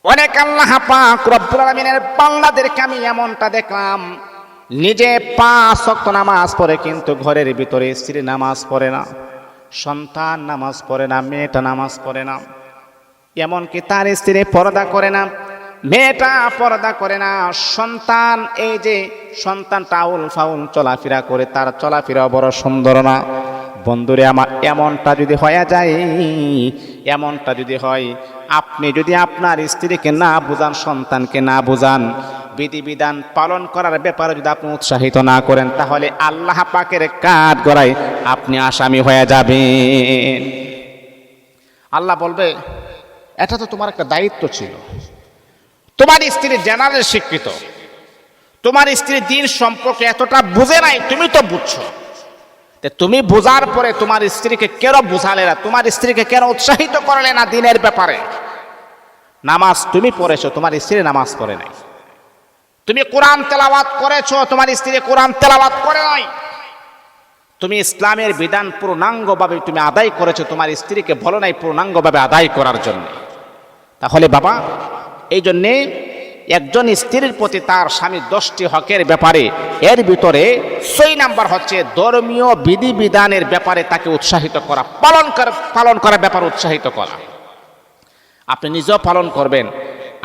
অনেক আল্লাহ পাক রব্বুল আলামিনের বান্দাদেরকে আমি এমনটা দেখলাম, নিজে 5 ওয়াক্ত নামাজ পড়ে কিন্তু ঘরের ভিতরে স্ত্রী নামাজ পড়ে না, সন্তান নামাজ পড়ে না, মেয়েটা নামাজ পড়ে না, এমনকি তার স্ত্রী পর্দা করে না, মেয়েটা পর্দা করে না, সন্তান এই যে সন্তানটা আউল ফাউল চলাফেরা করে, তার চলাফেরা বড় সুন্দর না। বন্ধুরে আমার, এমনটা যদি হয়ে যায়, এমনটা যদি হয়, আপনি যদি আপনার স্ত্রীকে না বুঝান, সন্তানকে না বুঝান, বিধিবিধান পালন করার ব্যাপারে যদি আপনি উৎসাহিত না করেন, তাহলে আল্লাহ পাকের কাঠ গড়ায় আপনি আসামি হয়ে যাবেন। আল্লাহ বলবে, এটা তো তোমার একটা দায়িত্ব ছিল। তোমার স্ত্রী জেনারেল শিক্ষিত, তোমার স্ত্রী দিন সম্পর্কে এতটা বুঝে নাই, তুমি তো বুঝছো। তুমি বোঝার পরে তোমার স্ত্রীকে কেন বোঝালে না, তোমার স্ত্রীকে কেন উৎসাহিত করলে না দিনের ব্যাপারে? নামাজ তুমি পড়েছো, তোমার স্ত্রী নামাজ পড়ে নাই। তুমি কোরআন তেলাওয়াত করেছো, তোমার স্ত্রী কোরআন তেলাওয়াত করে নাই। তুমি ইসলামের বিধান পূর্ণাঙ্গভাবে তুমি আদায় করেছো, তোমার স্ত্রীকে বলো নাই পূর্ণাঙ্গভাবে আদায় করার জন্য। তাহলে বাবা, এই জন্যে একজন স্ত্রীর প্রতি তার স্বামীর 10টি হকের ব্যাপারে এর ভিতরে 6 নাম্বার হচ্ছে ধর্মীয় বিধিবিধানের ব্যাপারে তাকে উৎসাহিত করা, পালন করার ব্যাপারে উৎসাহিত করা। আপনি নিজেও পালন করবেন,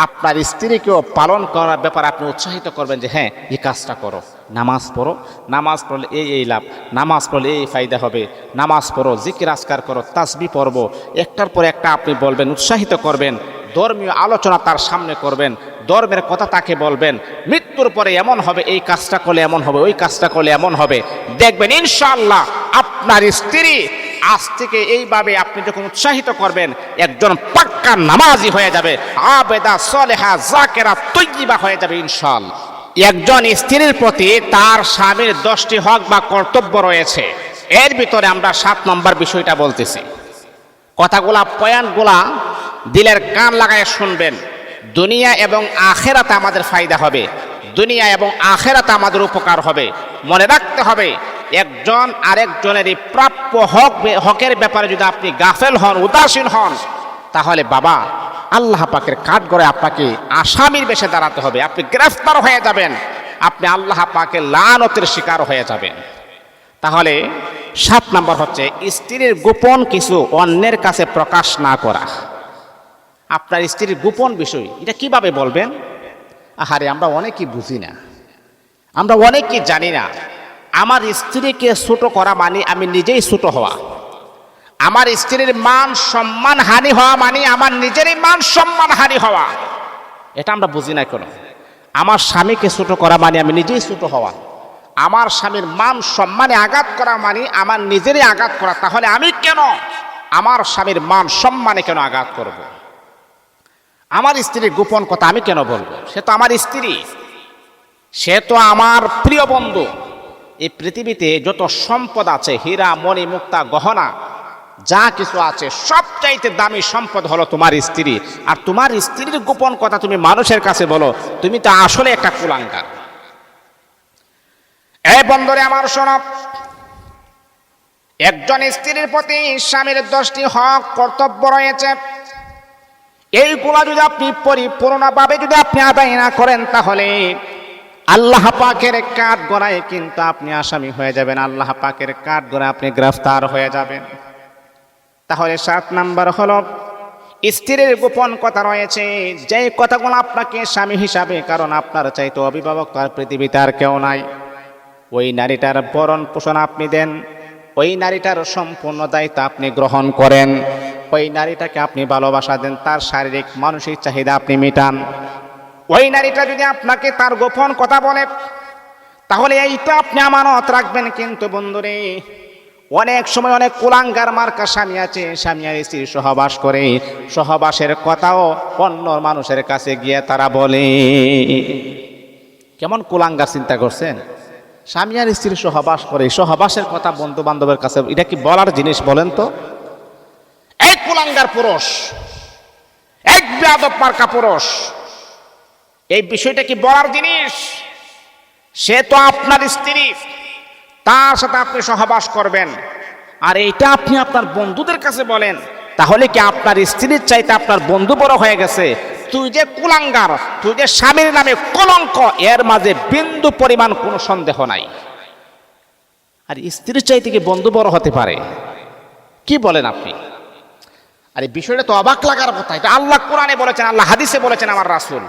আপনার স্ত্রীকেও পালন করার ব্যাপারে আপনি উৎসাহিত করবেন যে হ্যাঁ এই কাজটা করো, নামাজ পড়ো, নামাজ পড়লে এই লাভ, নামাজ পড়লে এই ফায়দা হবে, নামাজ পড়ো, জিকির আজকার করো, তাসবিহ পড়বো, একটার পর একটা আপনি বলবেন, উৎসাহিত করবেন। ধর্মীয় আলোচনা তার সামনে করবেন, ধর্মের কথা তাকে বলবেন। মৃত্যুর পরে এমন হবে, এই কাজটা করলে এমন হবে, ওই কাজটা করলে এমন হবে। দেখবেন ইনশাআল্লাহ আপনার স্ত্রী আজ থেকে এইভাবে আপনি যখন উৎসাহিত করবেন একজন পাক্কা নামাজি হয়ে যাবে, আবেদা সলেহা জাকেরা তৈয়িবা হয়ে যাবে ইনশাআল্লাহ। একজন স্ত্রীর প্রতি তার স্বামীর 10টি হক বা কর্তব্য রয়েছে। এর ভিতরে আমরা 7 নম্বর বিষয়টা বলতেছি। কথাগুলা পয়েন্টগুলা দিলের কান লাগায় শুনবেন। দুনিয়া এবং আখেরাতে আমাদের ফায়দা হবে, দুনিয়া এবং আখেরাতে আমাদের উপকার হবে। মনে রাখতে হবে, একজন আরেকজনের এই প্রাপ্য হকের ব্যাপারে যদি আপনি গাফেল হন, উদাসীন হন, তাহলে বাবা আল্লাহ পাকের কাঠগড়ায় আপনাকে আসামির বেশে দাঁড়াতে হবে। আপনি গ্রেফতার হয়ে যাবেন, আপনি আল্লাহ পাকের লানতের শিকার হয়ে যাবেন। তাহলে 7 নম্বর হচ্ছে স্ত্রীর গোপন কিছু অন্যের কাছে প্রকাশ না করা। আপনার স্ত্রীর গোপন বিষয় এটা কিভাবে বলবেন? আহারে, আমরা অনেকেই বুঝি না, আমরা অনেকেই জানি না। আমার স্ত্রীকে ছোট করা মানে আমি নিজেই ছোট হওয়া, আমার স্ত্রীর মান সম্মান হানি হওয়া মানে আমার নিজেরই মান সম্মান হানি হওয়া। এটা আমরা বুঝি না কেন? আমার স্বামীকে ছোট করা মানে আমি নিজেই ছোট হওয়া, আমার স্বামীর মান সম্মানে আঘাত করা মানে আমার নিজেরই আঘাত করা। তাহলে আমি কেন আমার স্বামীর মান সম্মানে কেন আঘাত করব? আমার স্ত্রীর গোপন কথা আমি কেন বলবো? সে তো আমার স্ত্রী, সে তো আমার প্রিয় বন্ধু। এই পৃথিবীতে যত সম্পদ আছে, হীরা মণি মুক্তা গহনা যা কিছু আছে, সবচাইতে দামি সম্পদ হলো তোমার স্ত্রী। আর তোমার স্ত্রীর গোপন কথা তুমি মানুষের কাছে বলো, তুমি তো আসলে একটা কুলাঙ্গার। এই বন্ধুরে আমার শোনো, একজন স্ত্রীর প্রতি স্বামীর 10টি হক কর্তব্য রয়েছে। এইগুলা যদি আপনি পরিপূর্ণভাবে যদি আপনি আদায় না করেন, তাহলে আল্লাহ পাকের কাঠগড়ায় কিন্তু আপনি আসামি হয়ে যাবেন, আল্লাহ পাকের কাঠগড়ায় আপনি গ্রেফতার হয়ে যাবেন। তাহলে 7 নাম্বার হলো স্ত্রীর গোপন কথা রয়েছে, যে কথাগুলো আপনাকে স্বামী হিসাবে, কারণ আপনার চাইতে অভিভাবক তার পৃথিবীতে আর কেউ নাই, ওই নারীটার ভরণ পোষণ আপনি দেন, ওই নারীটার সম্পূর্ণ দায়িত্ব আপনি গ্রহণ করেন, ওই নারীটাকে আপনি ভালোবাসা দেন, তার শারীরিক মানসিক চাহিদা আপনি মেটান। ওই নারীটা যদি আপনাকে তার গোপন কথা বলে, তাহলে এইটা আপনি আমানত রাখবেন। কিন্তু বন্ধুরে, অনেক সময় অনেক কুলাঙ্গার মার্কা স্বামী আছে, স্বামী আর স্ত্রী সহবাস করে, সহবাসের কথাও অন্য মানুষের কাছে গিয়ে তারা বলে। কেমন কুলাঙ্গার চিন্তা করছেন? স্বামী আর স্ত্রী সহবাস করে, সহবাসের কথা বন্ধু বান্ধবের কাছে, এটা কি বলার জিনিস বলেন তো? এক কুলাঙ্গার পুরুষ, এক বেয়াদব মার্কা পুরুষ, এই বিষয়টা কি বলার জিনিস? সে তো আপনার স্ত্রী, তার সাথে আপনি সহবাস করবেন, আর এইটা আপনি আপনার বন্ধুদের কাছে বলেন, তাহলে কি আপনার স্ত্রীর চাইতে আপনার বন্ধু বড় হয়ে গেছে? তুই যে কুলাঙ্গার, তুই যে স্বামীর নামে কলঙ্ক, এর মাঝে বিন্দু পরিমাণ কোনো সন্দেহ নাই। আর স্ত্রীর চাইতে কি বন্ধু বড় হতে পারে? কি বলেন আপনি? আর এই বিষয়টা তো অবাক লাগার কথা। এটা আল্লাহ কোরআনে বলেছেন, আল্লাহ হাদিসে বলেছেন, আমার রাসূল।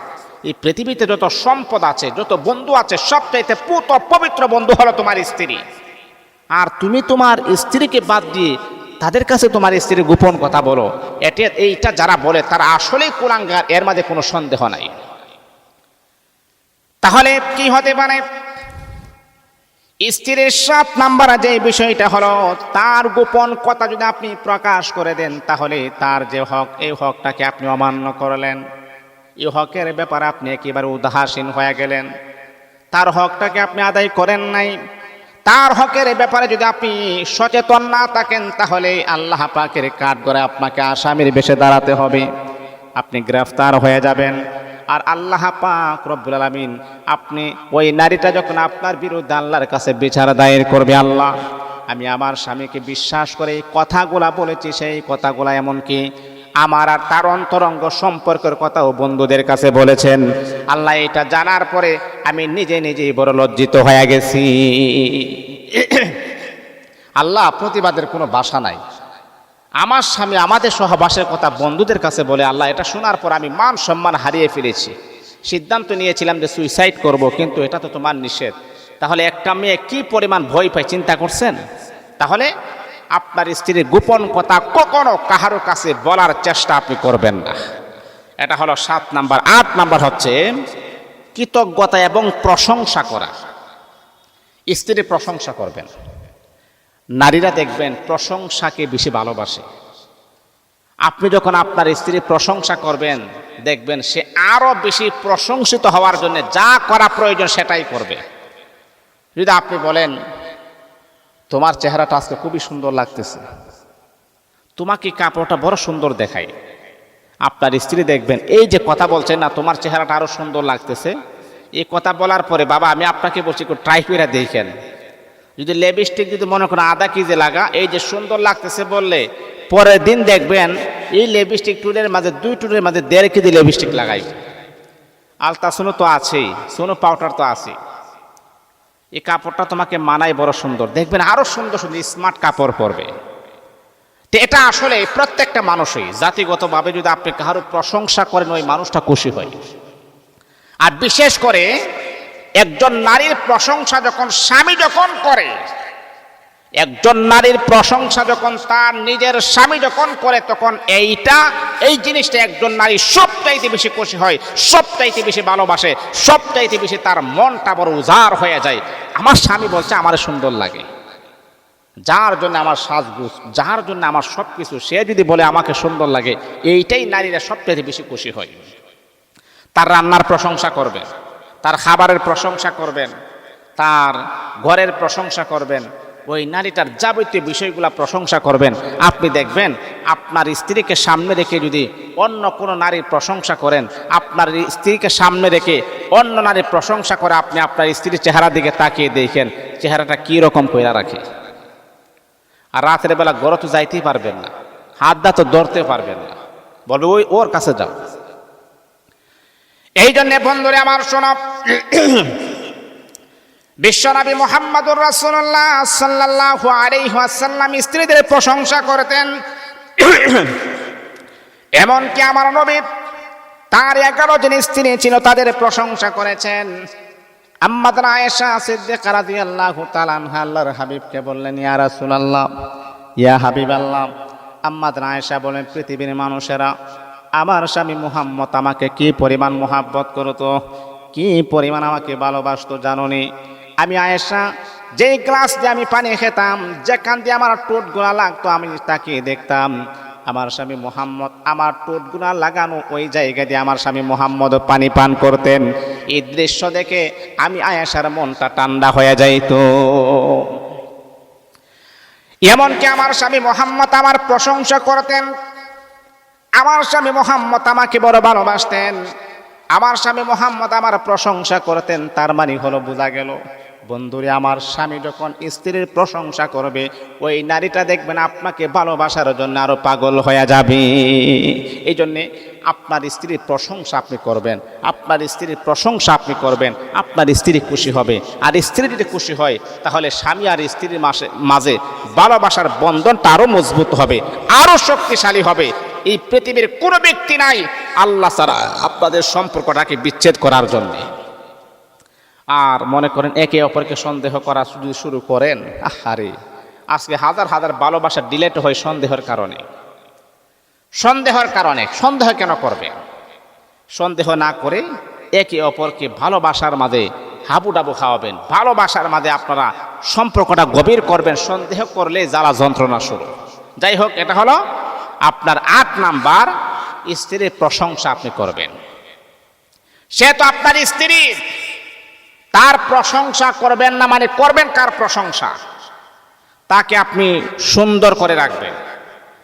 এই পৃথিবীতে যত সম্পদ আছে, যত বন্ধু আছে, সবচাইতে পুত পবিত্র বন্ধু হলো তোমার স্ত্রী। আর তুমি তোমার স্ত্রীকে বাদ দিয়ে তাদের কাছে তোমার স্ত্রীর গোপন কথা বলো, এইটা যারা বলে তারা আসলেই কুলাঙ্গার, এর মাঝে কোনো সন্দেহ নাই। তাহলে কি হতে পারে? স্ত্রীর 7 নাম্বার যে বিষয়টা হলো, তার গোপন কথা যদি আপনি প্রকাশ করে দেন, তাহলে তার যে হক, এই হকটাকে আপনি অমান্য করলেন, এই হকের ব্যাপারে আপনি একেবারে উদাসীন হয়ে গেলেন, তার হকটাকে আপনি আদায় করেন নাই, তার হকের ব্যাপারে যদি আপনি সচেতন না থাকেন, তাহলে আল্লাহ পাকের কাঠগড়ে আপনাকে আসামির বেশে দাঁড়াতে হবে, আপনি গ্রেফতার হয়ে যাবেন। আর আল্লাহ পাক রব্বুল আলামিন আপনি ওই নারীটা যখন আপনার বিরুদ্ধে আল্লাহর কাছে বিচার দায়ের করবে, আল্লাহ আমি আমার স্বামীকে বিশ্বাস করে এই কথাগুলা বলেছি, সেই কথাগুলা এমনকি আমার আর তার অন্তরঙ্গ সম্পর্কের কথাও বন্ধুদের কাছে বলেছেন, আল্লাহ এটা জানার পরে আমি নিজেই বড় লজ্জিত হয়ে গেছি। আল্লাহ প্রতিবাদের কোনো ভাষা নাই। আমার স্বামী আমাদের সহবাসের কথা বন্ধুদের কাছে বলে, আল্লাহ এটা শোনার পর আমি মান সম্মান হারিয়ে ফেলেছি, সিদ্ধান্ত নিয়েছিলাম যে সুইসাইড করব, কিন্তু এটা তো তোমার নিষেধ। তাহলে একটা মেয়ে কি পরিমাণ ভয় পায় চিন্তা করছেন? তাহলে আপনার স্ত্রীর গোপন কথা কখনো কাহারো কাছে বলার চেষ্টা আপনি করবেন না। এটা হলো 7 নাম্বার। 8 নাম্বার হচ্ছে কৃতজ্ঞতা এবং প্রশংসা করা। স্ত্রীর প্রশংসা করবেন। নারীরা দেখবেন প্রশংসাকে বেশি ভালোবাসে। আপনি যখন আপনার স্ত্রীর প্রশংসা করবেন, দেখবেন সে আরো বেশি প্রশংসিত হওয়ার জন্য যা করা প্রয়োজন সেটাই করবে। যদি আপনি বলেন তোমার চেহারাটা আজকে খুবই সুন্দর লাগতেছে, তোমাকে কাপড়টা বড় সুন্দর দেখায়, আপনার স্ত্রী দেখবেন এই যে কথা বলছেন না তোমার চেহারাটা আরো সুন্দর লাগতেছে, এই কথা বলার পরে বাবা আমি আপনাকে বলছি একটু ট্রাই করে দেখেন, যদি লিপস্টিক যদি মনে করেন আধা কেজি লাগা, এই যে সুন্দর লাগতেছে বললে পরের দিন দেখবেন এই লিপস্টিক টুলের মাঝে 2 টুলের মাঝে 1.5 কেজি লিপস্টিক লাগাই। আলতাসনও তো আছেই, সোনো পাউডার তো আছে, এই কাপড়টা তোমাকে মানায় বড় সুন্দর, দেখবেন আরো সুন্দর সুন্দর স্মার্ট কাপড় পরবে। তো এটা আসলে প্রত্যেকটা মানুষই জাতিগতভাবে যদি আপনি কারো প্রশংসা করেন ওই মানুষটা খুশি হয়। আর বিশেষ করে একজন নারীর প্রশংসা যখন স্বামী যখন করে, একজন নারীর প্রশংসা যখন তার নিজের স্বামী যখন করে, তখন এই জিনিসটা একজন নারী সবচাইতে বেশি খুশি হয়, সবচাইতে বেশি ভালোবাসে, সবচাইতে বেশি তার মনটা বড় উজাড় হয়ে যায়। আমার স্বামী বলছে আমার সুন্দর লাগে, যার জন্য আমার সাজগুজ, যার জন্য আমার সবকিছু, সে যদি বলে আমাকে সুন্দর লাগে, এইটাই নারীরা সবচাইতে বেশি খুশি হয়। তার রান্নার প্রশংসা করবেন, তার খাবারের প্রশংসা করবেন, তার ঘরের প্রশংসা করবেন, ওই নারীটার যাবতীয় বিষয়গুলো প্রশংসা করবেন। আপনি দেখবেন আপনার স্ত্রীকে সামনে রেখে যদি অন্য কোনো নারীর প্রশংসা করেন, আপনার স্ত্রীকে সামনে রেখে অন্য নারীর প্রশংসা করে, আপনি আপনার স্ত্রীর চেহারার দিকে তাকিয়ে দেখেন চেহারাটা কি রকম কইরা রাখে। আর রাতের বেলা ঘরে তো যাইতেই পারবেন না, হাত দা তো ধরতে পারবেন না, বলবে ওর কাছে যাও। এই জন্য বন্ধুরে আমার শোনো, বিশ্বনবী মুহাম্মদুর রাসূলুল্লাহ সাল্লাল্লাহু আলাইহি ওয়াসাল্লাম স্ত্রীদের প্রশংসা করতেন। এমনকি আমার নবী তার 11 জন স্ত্রী ছিল, তাদের প্রশংসা করেছেন। আম্মা আয়েশা সিদ্দিকা রাদিয়াল্লাহু তাআলা আনহা আল্লাহর হাবিবকে বললেন, ইয়া রাসূলুল্লাহ, ইয়া হাবিবাল্লাহ। আম্মা আয়েশা বলেন, পৃথিবীর মানুষেরা আমার স্বামী মুহাম্মদ আমাকে কি পরিমাণ মোহাব্বত করতো, কি পরিমাণ আমাকে ভালোবাসতো জানোনি? আমি আয়েশা যেই গ্লাস দিয়ে আমি পানি খেতাম, যেখান দিয়ে আমার ঠোঁট গোলা লাগতো, আমি তাকিয়ে দেখতাম আমার স্বামী মুহাম্মদ আমার ঠোঁট গোলা লাগানো ওই জায়গা দিয়ে আমার স্বামী মুহাম্মদ পানি পান করতেন। এই দৃশ্য দেখে আমি আয়েশার মনটা ঠান্ডা হয়ে যাইতো। এমনকি আমার স্বামী মুহাম্মদ আমার প্রশংসা করতেন, আমার স্বামী মুহাম্মদ আমাকে বড় ভালোবাসতেন, আমার স্বামী মুহাম্মদ আমার প্রশংসা করতেন। তার মানে হলো বোঝা গেল বন্ধুরে, আমার স্বামী যখন স্ত্রীর প্রশংসা করবে, ওই নারীটা দেখবেন আপনাকে ভালোবাসার জন্য আরো পাগল হয়ে যাবে। এই জন্যে আপনার স্ত্রীর প্রশংসা আপনি করবেন, আপনার স্ত্রীর প্রশংসা আপনি করবেন, আপনার স্ত্রী খুশি হবে। আর স্ত্রী যদি খুশি হয়, তাহলে স্বামী আর স্ত্রীর মাঝে ভালোবাসার বন্ধনটা আরো মজবুত হবে, আরো শক্তিশালী হবে। এই পৃথিবীর কোনো ব্যক্তি নাই আল্লাহ ছাড়া আপনাদের সম্পর্কটাকে বিচ্ছেদ করার জন্য। আর মনে করেন একে অপরকে সন্দেহ করা যদি শুরু করেন, আরে আজকে হাজার হাজার ভালোবাসা ডিলেট হয় সন্দেহের কারণে। সন্দেহ কেন করবে? সন্দেহ না করে একে অপরকে ভালোবাসার মাঝে হাবুডাবু খাওয়াবেন, ভালোবাসার মাঝে আপনারা সম্পর্কটা গভীর করবেন। সন্দেহ করলে জ্বালা যন্ত্রণা শুরু। যাই হোক, এটা হলো আপনার 8 নাম্বার, স্ত্রীর প্রশংসা আপনি করবেন। সে তো আপনার স্ত্রী, তার প্রশংসা করবেন না, মানে করবেন কার প্রশংসা? তাকে আপনি সুন্দর করে রাখবেন,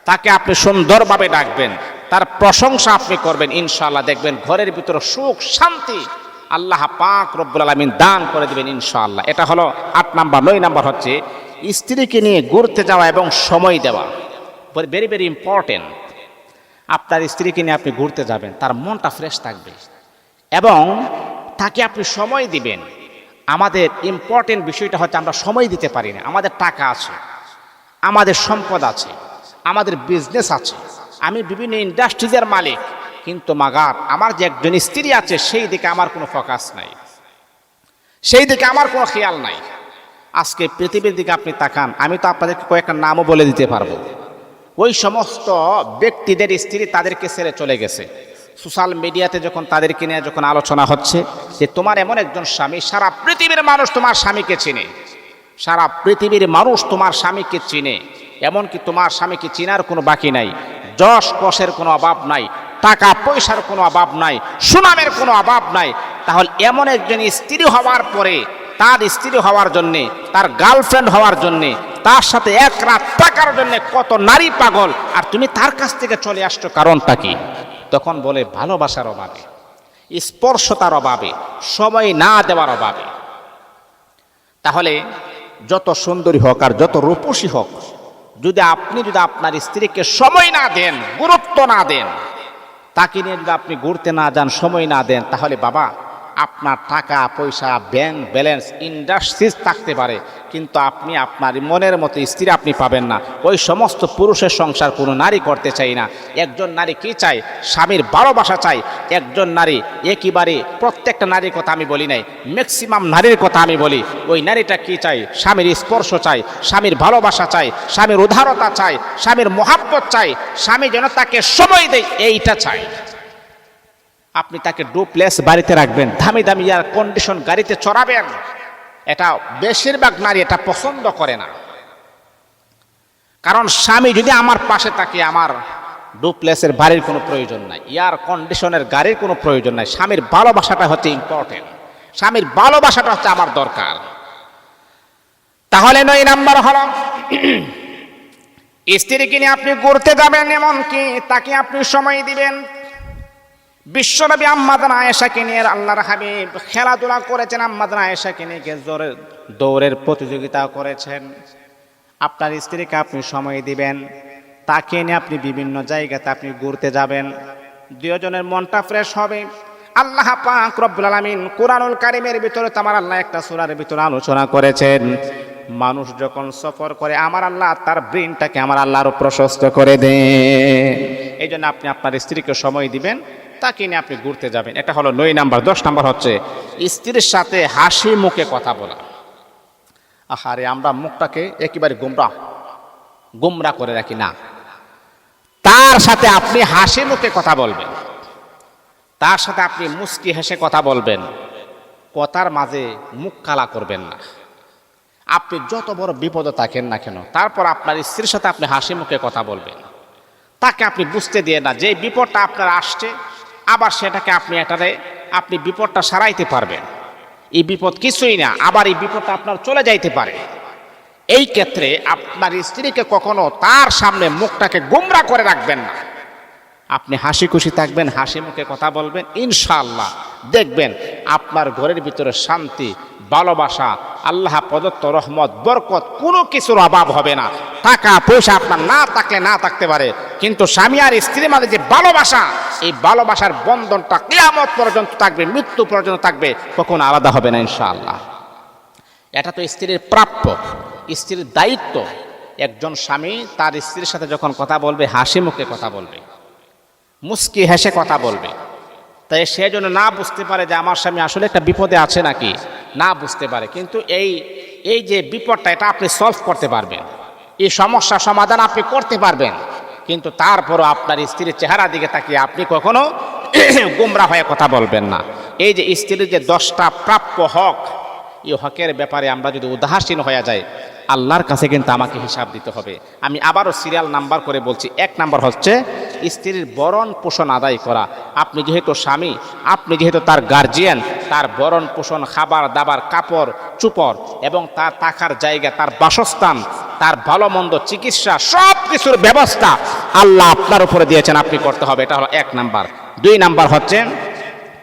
তাকে আপনি সুন্দরভাবে ডাকবেন, তার প্রশংসা আপনি করবেন, ইনশাআল্লাহ দেখবেন ঘরের ভিতরে সুখ শান্তি আল্লাহ পাক রব্বুল আলামিন দান করে দিবেন ইনশাআল্লাহ। এটা হলো 8 নাম্বার। 9 নাম্বার হচ্ছে স্ত্রীকে নিয়ে ঘুরতে যাওয়া এবং সময় দেওয়া। Very very important. আপনার স্ত্রীকে নিয়ে আপনি ঘুরতে যাবেন, তার মনটা ফ্রেশ থাকবে এবং তাকে আপনি সময় দিবেন। আমাদের ইম্পর্টেন্ট বিষয়টা হচ্ছে আমরা সময় দিতে পারি না। আমাদের টাকা আছে, আমাদের সম্পদ আছে, আমাদের বিজনেস আছে, আমি বিভিন্ন ইন্ডাস্ট্রিজের মালিক, কিন্তু মাগার আমার যে একজন স্ত্রী আছে সেই দিকে আমার কোনো ফোকাস নাই, সেই দিকে আমার কোনো খেয়াল নাই। আজকে পৃথিবীর দিকে আপনি তাকান, আমি তো আপনাদেরকে কয়েকটা নামও বলে দিতে পারবো। ওই সমস্ত ব্যক্তিদের স্ত্রী তাদেরকে ছেড়ে চলে গেছে। সোশ্যাল মিডিয়াতে যখন তাদেরকে নিয়ে যখন আলোচনা হচ্ছে যে তোমার এমন একজন স্বামী, সারা পৃথিবীর মানুষ তোমার স্বামীকে চিনে, সারা পৃথিবীর মানুষ তোমার স্বামীকে চিনে, এমনকি তোমার স্বামীকে চিনার কোনো বাকি নাই, যশ কষের কোনো অভাব নাই, টাকা পয়সার কোনো অভাব নাই, সুনামের কোনো অভাব নাই, তাহলে এমন একজন স্ত্রী হওয়ার পরে তার স্ত্রী হওয়ার জন্যে, তার গার্লফ্রেন্ড হওয়ার জন্যে, তার সাথে এক রাত থাকার জন্য কত নারী পাগল, আর তুমি তার কাছ থেকে চলে আসছো, কারণটা কি? তখন বলে ভালোবাসার অভাবে, স্পর্শতার অভাবে, সময় না দেওয়ার অভাবে। তাহলে যত সুন্দরী হোক আর যত রূপসী হোক, যদি আপনি আপনার স্ত্রীকে সময় না দেন, গুরুত্ব না দেন, তাকে নিয়ে যদি আপনি ঘুরতে না যান, সময় না দেন, তাহলে বাবা আপনার টাকা পয়সা, ব্যাংক ব্যালেন্স, ইন্ডাস্ট্রিজ থাকতে পারে, কিন্তু আপনি আপনার মনের মতো স্ত্রী আপনি পাবেন না। ওই সমস্ত পুরুষের সংসার কোনো নারী করতে চাই না। একজন নারী কি চায়? স্বামীর ভালোবাসা চাই। একজন নারী একেবারে, প্রত্যেকটা নারীর কথা আমি বলি নাই, ম্যাক্সিমাম নারীর কথা আমি বলি, ওই নারীটা কি চাই? স্বামীর স্পর্শ চাই, স্বামীর ভালোবাসা চাই, স্বামীর উদারতা চাই, স্বামীর মহাব্বত চাই, স্বামী যেন তাকে সময় দেয়, এইটা চাই। আপনি তাকে ডুপ্লেস বাড়িতে রাখবেন, দামি দামি এয়ার কন্ডিশন গাড়িতে চড়াবেন, এটা বেশিরভাগ নারী এটা পছন্দ করে না। কারণ স্বামী যদি আমার পাশে থাকে, আমার ডুপ্লেসের বাড়ির কোনো প্রয়োজন নাই, এয়ার কন্ডিশনের গাড়ির কোনো প্রয়োজন নাই। স্বামীর ভালোবাসাটা হচ্ছে ইম্পর্টেন্ট, স্বামীর ভালোবাসাটা হচ্ছে আমার দরকার। তাহলে 9 নাম্বার হলো স্ত্রীকে নিয়ে আপনি ঘুরতে যাবেন, এমনকি তাকে আপনি সময় দিবেন। বিশ্বনবী আম্মাজান আয়েশাকে নিয়ে আল্লাহর হাবিব খেলাধুলা করেছেন, আম্মাজান আয়েশাকে নিয়ে দৌড়ের প্রতিযোগিতা করেছেন। আপনার স্ত্রীকে আপনি সময় দিবেন, তাকে নিয়ে আপনি বিভিন্ন জায়গাতে আপনি ঘুরতে যাবেন, দুজনের মনটা ফ্রেশ হবে। আল্লাহ পাক রব্বুল আলামিন কুরআনুল কারীমের ভিতরে আমার আল্লাহ একটা সূরার ভিতরে আলোচনা করেছেন, মানুষ যখন সফর করে আমার আল্লাহ তার ব্রেনটাকে আমার আল্লাহ আরো প্রশস্ত করে দেন। এই জন্য আপনি আপনার স্ত্রীকে সময় দিবেন, তাকে নিয়ে আপনি ঘুরতে যাবেন। এটা হলো 9 নাম্বার। 10 নাম্বার হচ্ছে স্ত্রীর সাথে হাসি মুখে কথা বলা। আহারে আমরা মুখটাকে একেবারে গুমরা করে রাখি না, তার সাথে আপনি হাসি মুখে কথা বলবেন, তার সাথে আপনি মুস্কি হেসে কথা বলবেন, কথার মাঝে মুখ কালা করবেন না। আপনি যত বড় বিপদে থাকেন না কেন, তারপর আপনার স্ত্রীর সাথে আপনি হাসি মুখে কথা বলবেন, তাকে আপনি বুঝতে দিয়ে না যে বিপদটা আপনার আসছে, আবার সেটাকে আপনি বিপদটা সারাইতে পারবেন। এই বিপদ কিছুই না, আবার এই বিপদটা আপনার চলে যাইতে পারে। এই ক্ষেত্রে আপনার স্ত্রীকে কখনো তার সামনে মুখটাকে গোমরা করে রাখবেন না। আপনি হাসি খুশি থাকবেন, হাসি মুখে কথা বলবেন, ইনশাআল্লাহ দেখবেন আপনার ঘরের ভিতরে শান্তি, ভালোবাসা, আল্লাহ প্রদত্ত রহমত, বরকত, কোনো কিছুর অভাব হবে না। টাকা পয়সা আপনার না থাকলে না থাকতে পারে, কিন্তু স্বামী আর স্ত্রীর মাঝে যে ভালোবাসা, এই ভালোবাসার বন্ধনটা কিয়ামত পর্যন্ত থাকবে, মৃত্যু পর্যন্ত থাকবে, কখনো আলাদা হবে না ইনশাআল্লাহ। এটা তো স্ত্রীর প্রাপ্য, স্ত্রীর দায়িত্ব। একজন স্বামী তার স্ত্রীর সাথে যখন কথা বলবে, হাসি মুখে কথা বলবে, মুস্কি হেসে কথা বলবে। তাই সে জন্য না বুঝতে পারে যে আমার স্বামী আসলে একটা বিপদে আছে নাকি, না বুঝতে পারে, কিন্তু এই যে বিপদটা, এটা আপনি সলভ করতে পারবেন, এই সমস্যা সমাধান আপনি করতে পারবেন। কিন্তু তারপরও আপনার স্ত্রীর চেহারা দিকে তাকিয়ে আপনি কখনো গোমরা হয়ে কথা বলবেন না। এই যে স্ত্রীর যে 10টা প্রাপ্য হক, এই হকের ব্যাপারে আমরা যদি উদাসীন হয়ে যাই, আল্লাহর কাছে কিন্তু আমাকে হিসাব দিতে হবে। আমি আবারও সিরিয়াল নাম্বার করে বলছি। 1 নাম্বার হচ্ছে স্ত্রীর ভরণ পোষণ আদায় করা। আপনি যেহেতু স্বামী, আপনি যেহেতু তার গার্জিয়ান, তার ভরণ পোষণ, খাবার দাবার, কাপড় চুপড় এবং তার থাকার জায়গা, তার বাসস্থান, তার ভালো মন্দ, চিকিৎসা, সব কিছুর ব্যবস্থা আল্লাহ আপনার উপরে দিয়েছেন, আপনি করতে হবে। এটা হলো 1 নাম্বার। 2 নাম্বার হচ্ছে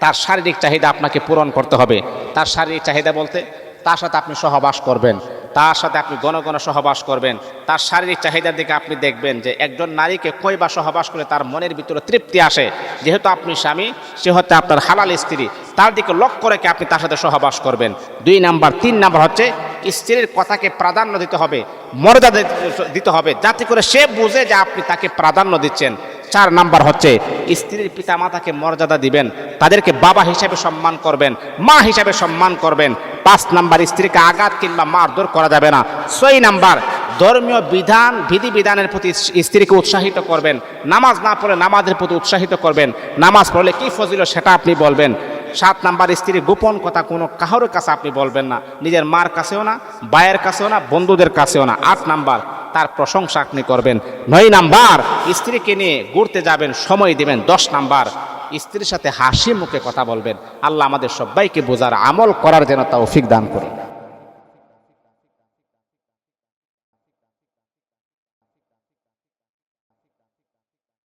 তার শারীরিক চাহিদা আপনাকে পূরণ করতে হবে। তার শারীরিক চাহিদা বলতে তার সাথে আপনি সহবাস করবেন, তার সাথে আপনি ঘন ঘন সহবাস করবেন। তার শারীরিক চাহিদার দিকে আপনি দেখবেন যে একজন নারীকে কয়বার সহবাস করে তার মনের ভিতরে তৃপ্তি আসে। যেহেতু আপনি স্বামী, সে হচ্ছে আপনার হালাল স্ত্রী, তার দিকে লক্ষ্য রেখে আপনি তার সাথে সহবাস করবেন। 2 নাম্বার। 3 নাম্বার হচ্ছে স্ত্রীর কথাকে প্রাধান্য দিতে হবে, মর্যাদা দিতে হবে, যাতে করে সে বুঝে যে আপনি তাকে প্রাধান্য দিচ্ছেন। 4 নাম্বার হচ্ছে স্ত্রীর পিতামাতাকে মর্যাদা দিবেন, তাদেরকে বাবা হিসাবে সম্মান করবেন, মা হিসাবে সম্মান করবেন। 5 নাম্বার, স্ত্রীকে আঘাত কিংবা মারধর করা যাবে না। 6 নাম্বার, ধর্মীয় বিধান বিধিবিধানের প্রতি স্ত্রীকে উৎসাহিত করবেন। নামাজ না পড়লে নামাজের প্রতি উৎসাহিত করবেন, নামাজ পড়লে কি ফজিলত সেটা আপনি বলবেন। 7 নাম্বার, স্ত্রীর গোপন কথা কোনো কারোর কাছে আপনি বলবেন না, নিজের মার কাছেও না, ভাইয়ের কাছেও না, বন্ধুদের কাছেও না। 8 নাম্বার, তার প্রশংসা আপনি করবেন। 9 নাম্বার, স্ত্রীকে নিয়ে ঘুরতে যাবেন, সময় দিবেন। 10 নাম্বার, স্ত্রীর সাথে হাসি মুখে কথা বলবেন। আল্লাহ আমাদের সবাইকে বোঝার, আমল করার যেন তৌফিক দান করুন।